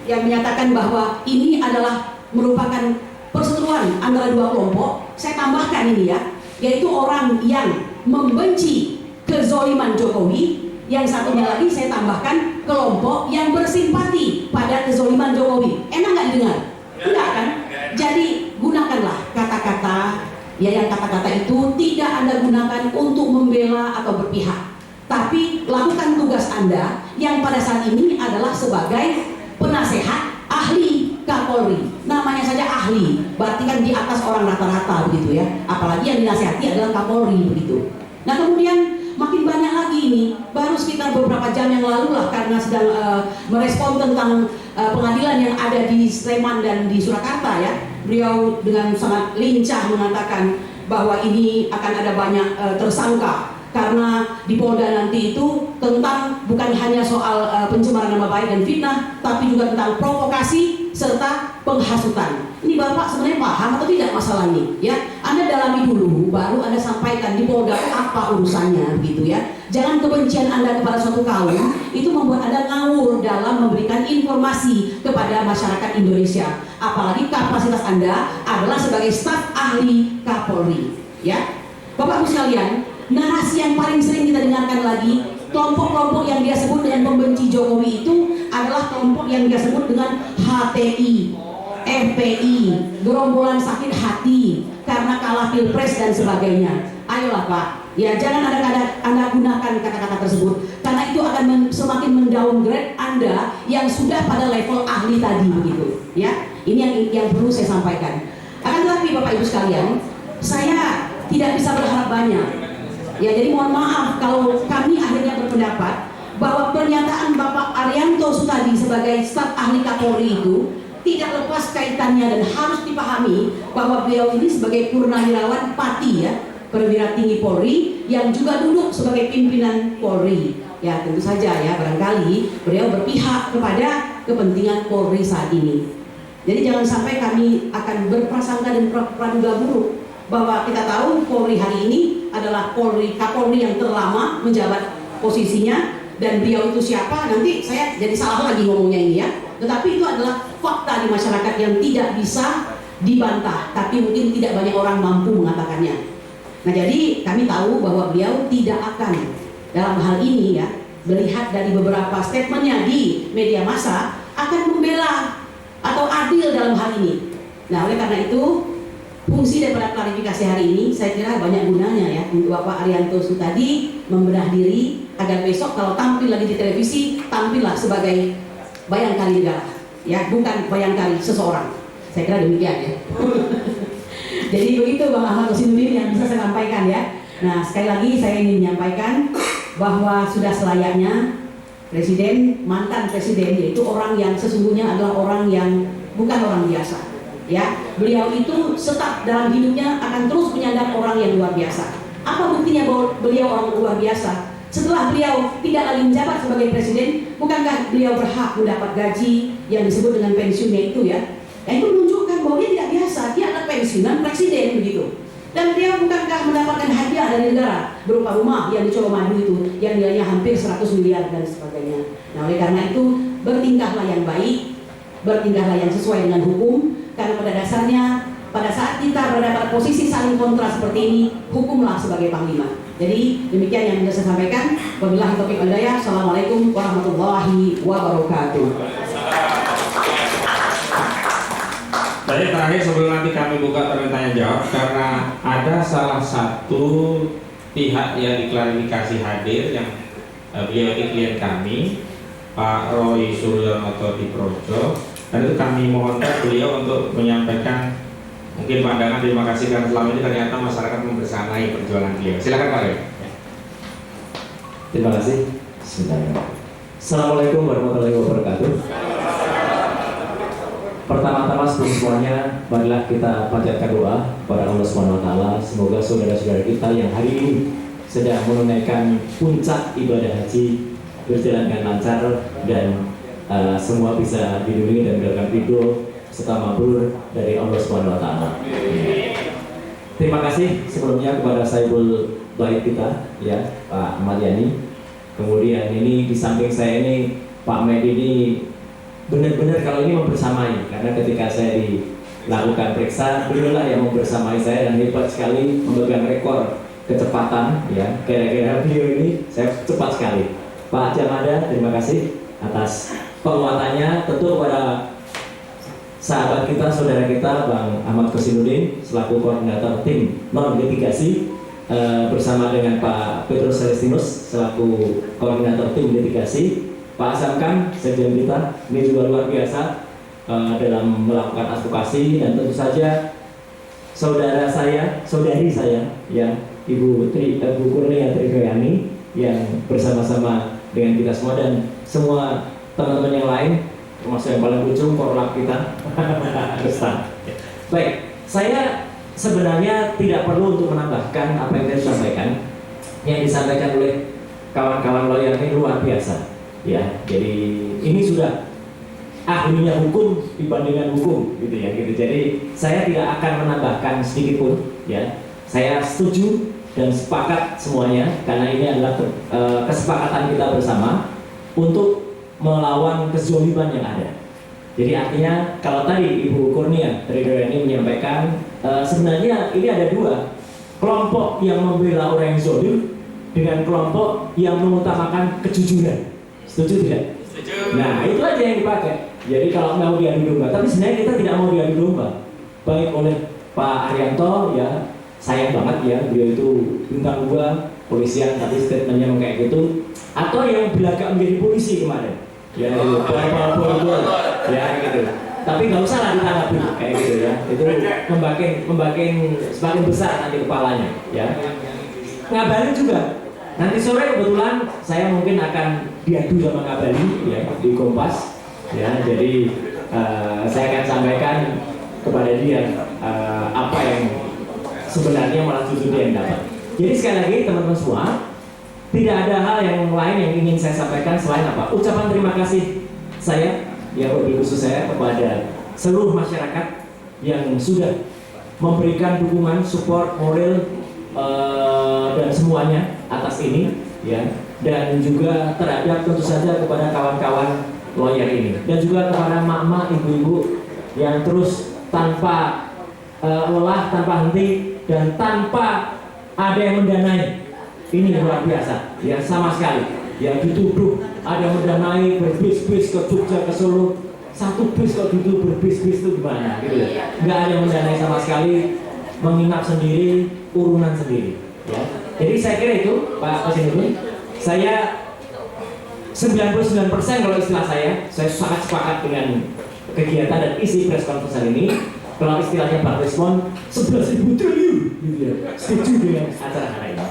[SPEAKER 5] yang menyatakan bahwa ini adalah merupakan perseteruan antara dua kelompok, saya tambahkan ini ya, yaitu orang yang membenci kezoliman Jokowi, yang satunya lagi saya tambahkan kelompok yang bersimpati pada kezoliman Jokowi. Enak nggak didengar? Enggak kan? Jadi gunakanlah kata-kata ya, yang kata-kata itu tidak Anda gunakan untuk membela atau berpihak, tapi lakukan tugas Anda yang pada saat ini adalah sebagai penasehat ahli Kapolri. Namanya saja ahli, berarti kan di atas orang rata-rata begitu ya. Apalagi yang dinasehati adalah Kapolri begitu. Nah kemudian makin banyak lagi ini, baru sekitar beberapa jam yang lalu lah, karena sedang merespon tentang pengadilan yang ada di Sleman dan di Surakarta ya. Beliau dengan sangat lincah mengatakan bahwa ini akan ada banyak tersangka, karena di Polda nanti itu tentang bukan hanya soal pencemaran nama baik dan fitnah, tapi juga tentang provokasi serta penghasutan. Ini Bapak sebenarnya paham atau tidak masalah ini? Ya, Anda dalami dulu, baru Anda sampaikan di Polda apa urusannya, begitu ya. Jangan kebencian Anda kepada suatu kaum itu membuat Anda ngawur dalam memberikan informasi kepada masyarakat Indonesia. Apalagi kapasitas Anda adalah sebagai staf ahli Kapolri, ya. Bapak-Ibu sekalian, narasi yang paling sering kita dengarkan lagi, kelompok-kelompok yang dia sebut dengan pembenci Jokowi itu adalah kelompok yang dia sebut dengan HTI, FPI, gerombolan sakit hati karena kalah pilpres dan sebagainya. Ayolah Pak, ya jangan Anda gunakan kata-kata tersebut, karena itu akan semakin mendowngrade Anda yang sudah pada level ahli tadi begitu. Ya, ini yang perlu saya sampaikan. Akan tetapi Bapak Ibu sekalian, saya tidak bisa berharap banyak. Ya, jadi mohon maaf kalau kami akhirnya berpendapat bahwa pernyataan Bapak Arianto Sutadi sebagai staf ahli Kapolri itu tidak lepas kaitannya dan harus dipahami bahwa beliau ini sebagai purnawirawan Pati ya, perwira tinggi Polri yang juga duduk sebagai pimpinan Polri. Ya tentu saja ya, barangkali beliau berpihak kepada kepentingan Polri saat ini. Jadi jangan sampai kami akan berprasangka dan praduga buruk bahwa kita tahu Polri hari ini adalah Kapolri yang terlama menjabat posisinya, dan beliau itu siapa, nanti saya jadi salah lagi ngomongnya ini ya. Tetapi itu adalah fakta di masyarakat yang tidak bisa dibantah, tapi mungkin tidak banyak orang mampu mengatakannya. Nah jadi kami tahu bahwa beliau tidak akan dalam hal ini ya, melihat dari beberapa statementnya di media massa, akan membela atau adil dalam hal ini. Nah oleh karena itu, fungsi daripada klarifikasi hari ini saya kira banyak gunanya ya, untuk Bapak Arianto Sutadi membenah diri agar besok kalau tampil lagi di televisi, tampillah sebagai bayangkari negara ya, bukan bayangkari seseorang. Saya kira demikian ya. Jadi begitu Bang Ahmad Husinudin yang bisa saya sampaikan ya. Nah sekali lagi saya ingin menyampaikan bahwa sudah selayaknya presiden, mantan presiden, yaitu orang yang sesungguhnya adalah orang yang bukan orang biasa ya. Beliau itu tetap dalam hidupnya akan terus menyandang orang yang luar biasa. Apa buktinya bahwa beliau orang luar biasa? Setelah beliau tidak lagi menjabat sebagai presiden, bukankah beliau berhak mendapat gaji yang disebut dengan pensiunnya itu ya? Nah itu menunjukkan bahwa dia tidak biasa, dia adalah pensiunan presiden begitu. Dan beliau bukankah mendapatkan hadiah dari negara berupa rumah yang di Colomadu itu, yang nilainya hampir 100 miliar dan sebagainya. Nah oleh karena itu, bertingkahlah yang baik, bertingkahlah yang sesuai dengan hukum, karena pada dasarnya pada saat kita berada pada posisi saling kontra seperti ini, hukumlah sebagai panglima. Jadi demikian yang bisa saya sampaikan. Wabillahi taufiq wal hidayah. Assalamualaikum warahmatullahi wabarakatuh.
[SPEAKER 2] Baik, terakhir sebelum nanti kami buka tanya jawab, karena ada salah satu pihak yang diklarifikasi hadir yang beliau ini klien kami, Pak Roy Suryono Diprojo, dan itu kami mohonkan beliau untuk menyampaikan mungkin pandangan. Terima kasih karena selama ini ternyata masyarakat membersamai perjuangan beliau. Silakan Pak Roy.
[SPEAKER 6] Terima kasih. Bismillahirrahmanirrahim. Assalamualaikum warahmatullahi wabarakatuh. Pertama-tama semuanya, marilah kita panjatkan doa kepada Allah Subhanahu wa taala, semoga saudara-saudara kita yang hari ini sedang menunaikan puncak ibadah haji berjalan dengan lancar dan semua bisa dilindungi dan mendapatkan ridho serta mabrur dari Allah Subhanahu wa taala. Terima kasih sebelumnya kepada Saibul Bait kita ya, Pak Ahmad Yani. Kemudian ini di samping saya ini Pak Med ini benar-benar kalau ini membersamai, karena ketika saya dilakukan periksa beliaulah yang membersamai saya dan hebat sekali memegang rekor kecepatan ya. Kira-kira beliau ini saya cepat sekali. Pak Jamada, terima kasih atas penguatannya. Tentu kepada sahabat kita, saudara kita Bang Ahmad Kosinudin selaku koordinator tim non litigasi bersama dengan Pak Petrus Celestinus selaku koordinator tim litigasi, Pak Azamkan sekjen kita ini juga luar biasa dalam melakukan advokasi, dan tentu saja saudari saya ya Ibu Kurnia Trigoyani yang bersama-sama dengan kita semua dan semua teman-teman yang lain, termasuk yang paling ujung korlap kita. Baik, saya sebenarnya tidak perlu untuk menambahkan apa yang saya sampaikan. Yang disampaikan oleh kawan-kawan lawyer ini luar biasa ya. Jadi ini sudah ahlinya hukum dibandingkan hukum gitu ya gitu. Jadi saya tidak akan menambahkan sedikit pun ya. Saya setuju dan sepakat semuanya, karena ini adalah kesepakatan kita bersama untuk melawan kezaliman yang ada. Jadi artinya kalau tadi Ibu Kurnia Trigoyani menyampaikan sebenarnya ini ada dua kelompok yang membela orang yang zalim dengan kelompok yang mengutamakan kejujuran. Setuju tidak?
[SPEAKER 1] Setuju.
[SPEAKER 6] Nah itu aja yang dipakai. Jadi kalau mau diadu domba, tapi sebenarnya kita tidak mau diadu domba, baik oleh Pak Arianto ya, sayang banget ya beliau itu bintang 2 polisian tapi statementnya kayak gitu, atau yang belakang menjadi polisi kemarin ya, ya gitu. Tapi nggak usah lah ditanggapi kayak gitu ya, itu membakin semakin besar nanti kepalanya ya. Ngabalin juga nanti sore kebetulan saya mungkin akan diadu sama Ngabalin ya di Kompas ya, jadi saya akan sampaikan kepada dia apa yang sebenarnya malah justru dia yang dapat. Jadi sekali lagi teman-teman semua, tidak ada hal yang lain yang ingin saya sampaikan selain apa? Ucapan terima kasih saya, ya wabil khusus saya kepada seluruh masyarakat yang sudah memberikan dukungan, support, moral dan semuanya atas ini, ya. Dan juga terhadap tentu saja kepada kawan-kawan lawyer ini, dan juga kepada mak-mak, ibu-ibu yang terus tanpa lelah, tanpa henti, dan tanpa ada yang mendanai. Ini luar biasa, ya sama sekali. Yang dituduh ada yang mendanai berbis-bis ke Jogja, ke Solo, satu bis kok dituduh berbis-bis itu gimana? Gitu. Nggak ada yang mendanai sama sekali, menginap sendiri, urunan sendiri. Ya. Jadi saya kira itu, Pak Presiden, saya 99% kalau istilah saya sangat sepakat dengan kegiatan dan isi press conference hari ini. Kalau istilahnya Pak Respon 11.000 triliun gitu ya, setuju dengan acara hari ini.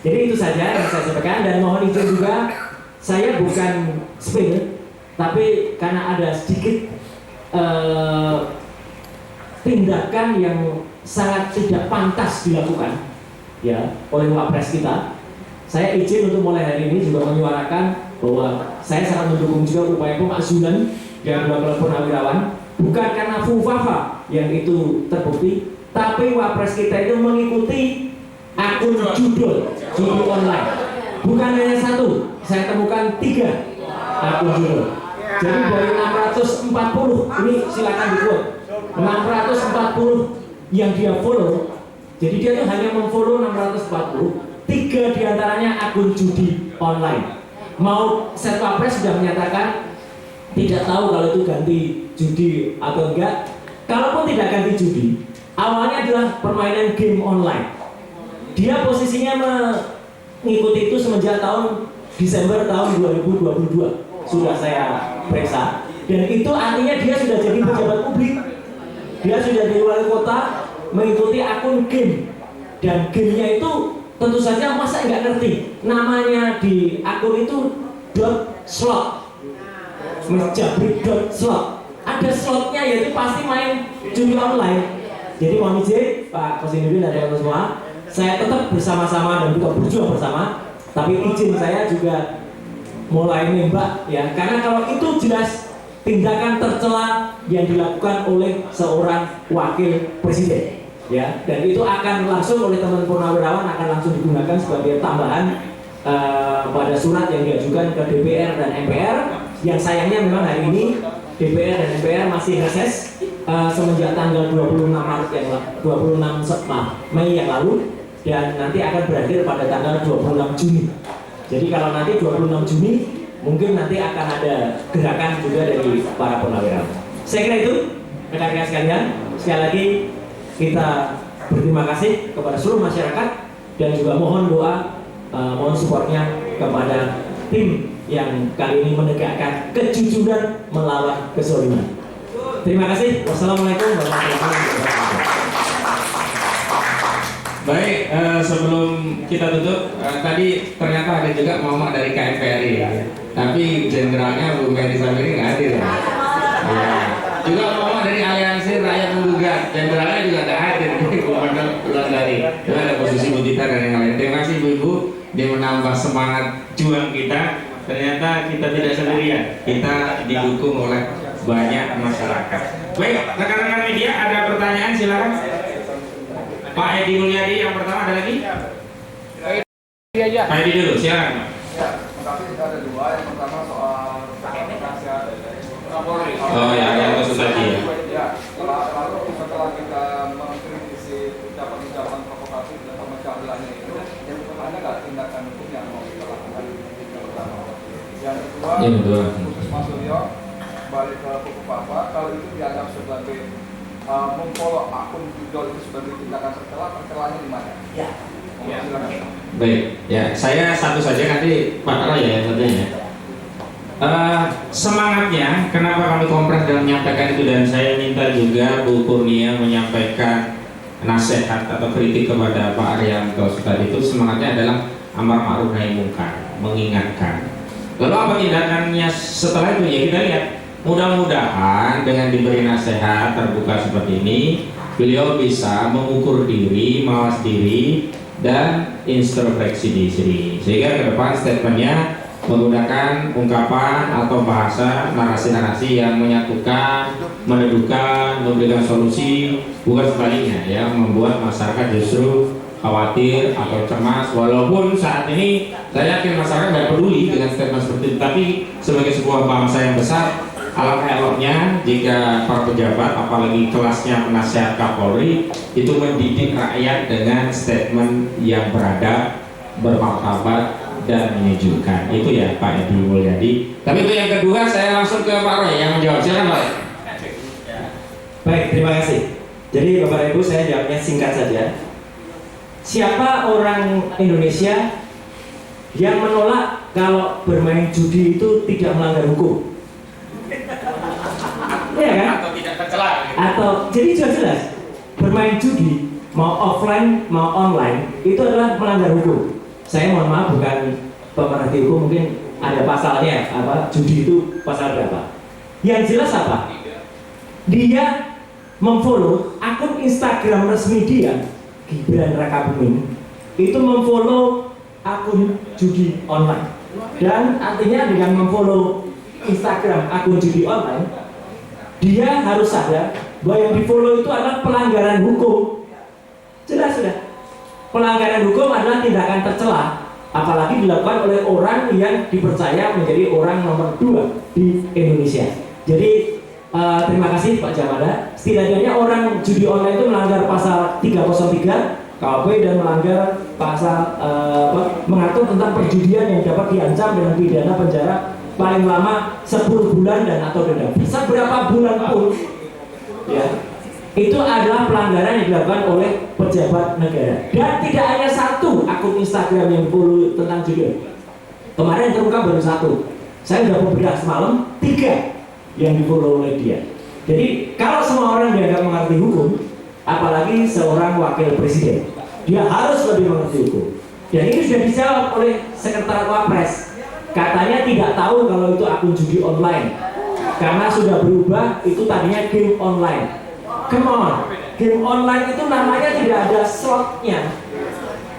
[SPEAKER 6] Jadi itu saja yang saya sampaikan, dan mohon izin juga saya bukan spill, tapi karena ada sedikit tindakan yang sangat tidak pantas dilakukan ya oleh Wapres kita, saya izin untuk mulai hari ini juga menyuarakan bahwa saya sangat mendukung juga upaya pemakzulan yang dilakukan Purnawirawan, bukan karena fufafa yang itu terbukti, tapi Wapres kita itu mengikuti akun judi online. Bukan hanya satu, saya temukan 3 akun judul. Jadi dari 640, ini silakan di-quote, 640 yang dia follow. Jadi dia tuh hanya memfollow 640, 3 diantaranya akun judi online. Mau Set Wapres sudah menyatakan tidak tahu kalau itu ganti judi atau enggak. Kalaupun tidak ganti judi, awalnya adalah permainan game online. Dia posisinya mengikuti itu semenjak tahun Desember tahun 2022 sudah saya periksa, dan itu artinya dia sudah jadi pejabat publik, dia sudah jadi wali kota, mengikuti akun game, dan gamenya itu tentu saja masa nggak ngerti namanya di akun itu .slot, menjabrik.slot, ada slotnya, yaitu pasti main judi online. Jadi mohon izin Pak Kosinudin dan teman semua, saya tetap bersama-sama dan kita berjuang bersama, tapi izin saya juga mulai nembak ya, karena kalau itu jelas tindakan tercela yang dilakukan oleh seorang wakil presiden ya, dan itu akan langsung oleh teman Purnawirawan akan langsung digunakan sebagai tambahan pada surat yang diajukan ke DPR dan MPR. Yang sayangnya memang hari ini DPR dan MPR masih reses semenjak tanggal 26 Mei yang lalu, dan nanti akan berakhir pada tanggal 26 Juni. Jadi kalau nanti 26 Juni mungkin nanti akan ada gerakan juga dari para purnawirawan. Saya kira itu rekan-rekan sekalian. Sekali lagi kita berterima kasih kepada seluruh masyarakat dan juga mohon doa, mohon supportnya kepada tim yang kali ini menegakkan kejujuran melawan kezaliman. Terima kasih. Wassalamualaikum warahmatullahi wabarakatuh.
[SPEAKER 2] Baik, sebelum kita tutup, tadi ternyata ada juga Muhammad dari KNPRI ya. Tapi jenderalnya Bu Ferry Samiri nggak hadir ya. Ya. Juga Muhammad dari Aliansi Rakyat Menggugat, jenderalnya juga nggak hadir. Bu Mandal pulang dari. Itu ada posisi Bu Tita dan yang lain. Terima kasih Bu-Ibu, dia menambah semangat juang kita. Ternyata kita tidak sendirian, kita didukung oleh banyak masyarakat. Baik, rekan-rekan media ada pertanyaan silakan. Pak Edi Mulyadi yang pertama, ada lagi? Pak Edi dulu, silakan.
[SPEAKER 7] Ya, tapi ada dua. Yang pertama soal nasihat Kapolri.
[SPEAKER 2] Oh ya, yang khusus tadi ya.
[SPEAKER 7] Ya, lalu setelah kita mengkritisi ucapan-ucapan provokatif dan pemecah belahnya itu, ada nggak tindakan hukum yang mau kita lakukan? Yang pertama. Yang kedua, khusus Mas Suryo, balik ke buku Papa, kalau itu dianggap sebagai memfollow akun Google itu sebagai tindakan tercelanya di mana? Ya.
[SPEAKER 2] Baik, ya saya satu saja, nanti Pak Roy ya satunya. Semangatnya, kenapa kami kompres dalam menyampaikan itu, dan saya minta juga Bu Kurnia menyampaikan nasihat atau kritik kepada Pak Arianto tadi, itu semangatnya adalah amar ma'ruf nahi munkar, mengingatkan. Lalu apa tindakannya setelah itu? Ya kita lihat. Mudah-mudahan dengan diberi nasihat terbuka seperti ini, beliau bisa mengukur diri, mawas diri, dan introspeksi diri, sehingga ke depan statementnya menggunakan ungkapan atau bahasa narasi-narasi yang menyatukan, meneduhkan, memberikan solusi, bukan sebaliknya ya, membuat masyarakat justru khawatir atau cemas. Walaupun saat ini saya yakin masyarakat tidak peduli dengan statement seperti itu, tapi sebagai sebuah bangsa yang besar, alangkah eloknya jika para pejabat, apalagi kelasnya penasihat Kapolri, itu mendidik rakyat dengan statement yang beradab, bermartabat, dan menyejukkan. Itu ya Pak Edi Mulyadi. Tapi itu yang kedua, saya langsung ke Pak Roy yang menjawab. Silakan Pak.
[SPEAKER 6] Baik, terima kasih. Jadi Bapak Ibu, saya jawabnya singkat saja. Siapa orang Indonesia yang menolak kalau bermain judi itu tidak melanggar hukum? Iya kan?
[SPEAKER 2] Atau tidak tercela.
[SPEAKER 6] Atau jadi jelas bermain judi mau offline mau online itu adalah melanggar hukum. Saya mohon maaf bukan pemerhati hukum, mungkin ada pasalnya apa, judi itu pasal berapa. Yang jelas apa? Dia memfollow akun Instagram resmi dia, Gibran Rakabuming, itu memfollow akun judi online. Dan artinya dengan memfollow Instagram akun judi online, dia harus sadar bahwa yang di follow itu adalah pelanggaran hukum. Jelas sudah. Pelanggaran hukum adalah tindakan tercela, apalagi dilakukan oleh orang yang dipercaya menjadi orang nomor 2 di Indonesia. Jadi terima kasih Pak Jamada. Setidaknya orang judi online itu melanggar pasal 303 KUHP dan melanggar pasal mengatur tentang perjudian yang dapat diancam dengan pidana penjara paling lama 10 bulan dan atau denda. Bisa berapa bulan pun ya, itu adalah pelanggaran yang dilakukan oleh pejabat negara. Dan tidak hanya satu akun Instagram yang follow tentang judi. Kemarin terungkap baru satu. Saya sudah beberapa semalam 3 yang di follow oleh dia. Jadi kalau semua orang dianggap mengerti hukum, apalagi seorang wakil presiden, dia harus lebih mengerti hukum. Dan ini sudah dijawab oleh Sekretariat Wapres. Katanya tidak tahu kalau itu akun judi online, karena sudah berubah, itu tadinya game online. Come on, game online itu namanya tidak ada slotnya.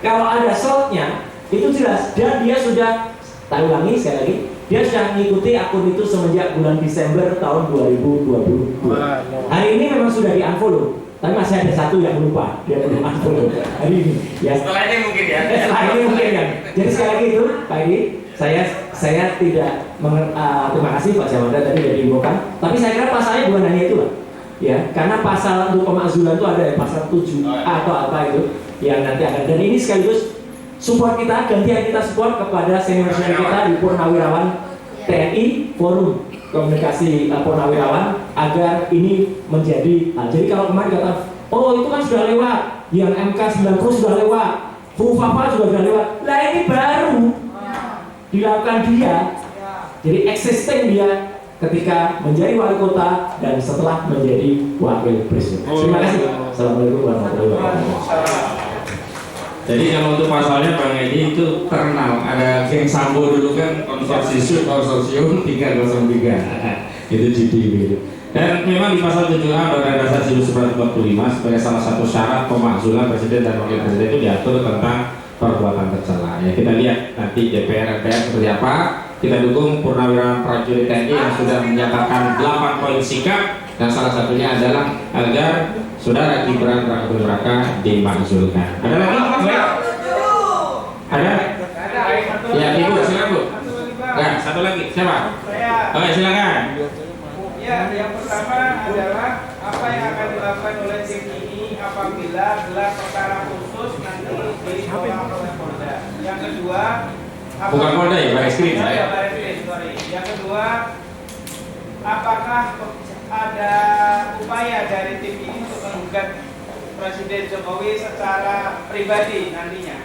[SPEAKER 6] Kalau ada slotnya, itu jelas. Dan dia sudah, tak ulangi sekali lagi, dia sudah mengikuti akun itu semenjak bulan Desember tahun 2020. Hari ini memang sudah di-unfollow. Tapi masih ada satu yang lupa, dia belum unfollow hari ini. Ya.
[SPEAKER 1] Setelah ini mungkin ya.
[SPEAKER 6] Setelah ini mungkin kan. Jadi sekali lagi itu, Pak Edi, saya tidak terima kasih Pak Jamanda tadi sudah diinfokan. Tapi saya kira pasalnya bukan hanya itu, Pak. Ya, karena pasal untuk pemakzulan itu ada pasal 7 atau apa itu yang nanti akan. Dan ini sekaligus support kita, gantian kita support kepada senior-senior kita di Purnawirawan TNI, Forum Komunikasi Purnawirawan, agar ini menjadi. Jadi kalau kemarin kata, oh itu kan sudah lewat, yang MK 90 sudah lewat, FUFAPA juga sudah lewat. Lah ini baru dilakukan dia, jadi existing dia ketika menjadi wali kota dan setelah menjadi wakil presiden. Terima kasih. Assalamualaikum warahmatullahi wabarakatuh.
[SPEAKER 2] Jadi kalau untuk pasalnya Bang Edi itu terkenal, ada King Sambo dulu kan konsorsium 303 itu GDW gitu. Dan memang di pasal 7A Undang-Undang Dasar 1945 sebagai salah satu syarat pemakzulan presiden dan wakil presiden itu diatur tentang perbuatan tercela. Ya kita lihat nanti DPR MPR seperti apa. Kita dukung purnawirawan prajurit TNI yang sudah menyatakan 8 poin sikap, dan salah satunya adalah agar Saudara Gibran Raka dimakzulkan. Ada lagi? Ada? Ya, Ibu, silakan Bu. Enggak, satu lagi. Siapa? Oke, silakan.
[SPEAKER 8] Ya, yang pertama adalah apa yang akan dilakukan oleh tim ini apabila gelar perkara khusus nanti ditolak oleh Polda. Yang kedua,
[SPEAKER 2] Bukan Polda ya, Barreskrim ya.
[SPEAKER 8] Sorry. Yang kedua, apakah ada upaya dari tim ini untuk menggugat Presiden Jokowi secara pribadi nantinya?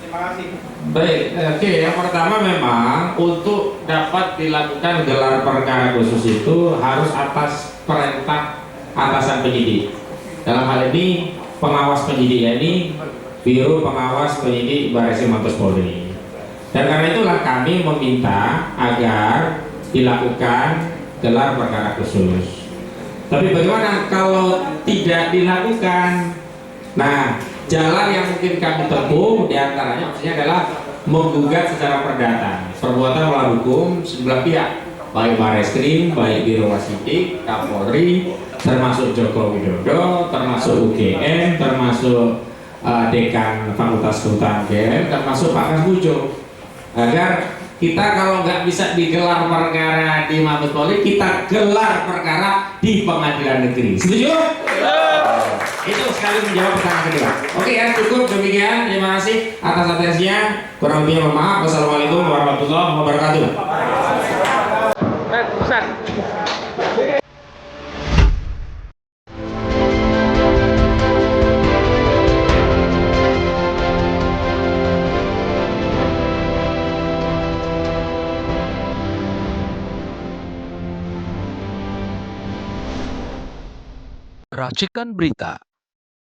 [SPEAKER 8] Terima kasih.
[SPEAKER 2] Baik, oke. Yang pertama memang untuk dapat dilakukan gelar perkara khusus itu harus atas perintah atasan penyidik. Dalam hal ini pengawas penyidiknya ini Biro Pengawas Penyidik Barreskrim Mabes Polri. Dan karena itulah kami meminta agar dilakukan gelar perkara khusus. Tapi bagaimana kalau tidak dilakukan? Nah, jalan yang mungkin kami tempuh diantaranya maksudnya adalah menggugat secara perdata perbuatan melawan hukum sejumlah pihak, baik Barreskrim, baik Biro Wasidik, Kapolri, termasuk Joko Widodo, termasuk UGM, termasuk Dekan Fakultas Kehutanan GM, termasuk Pak Kasbujo, agar kita kalau nggak bisa digelar perkara di Mabes Polri, kita gelar perkara di pengadilan negeri. Setuju? Itu sekali menjawab pertanyaan kedua. Oke ya, cukup demikian. Terima kasih atas atensinya. Kurang lebihnya mohon maaf. Wassalamualaikum warahmatullahi wabarakatuh.
[SPEAKER 8] Ustaz.
[SPEAKER 9] Racikan Berita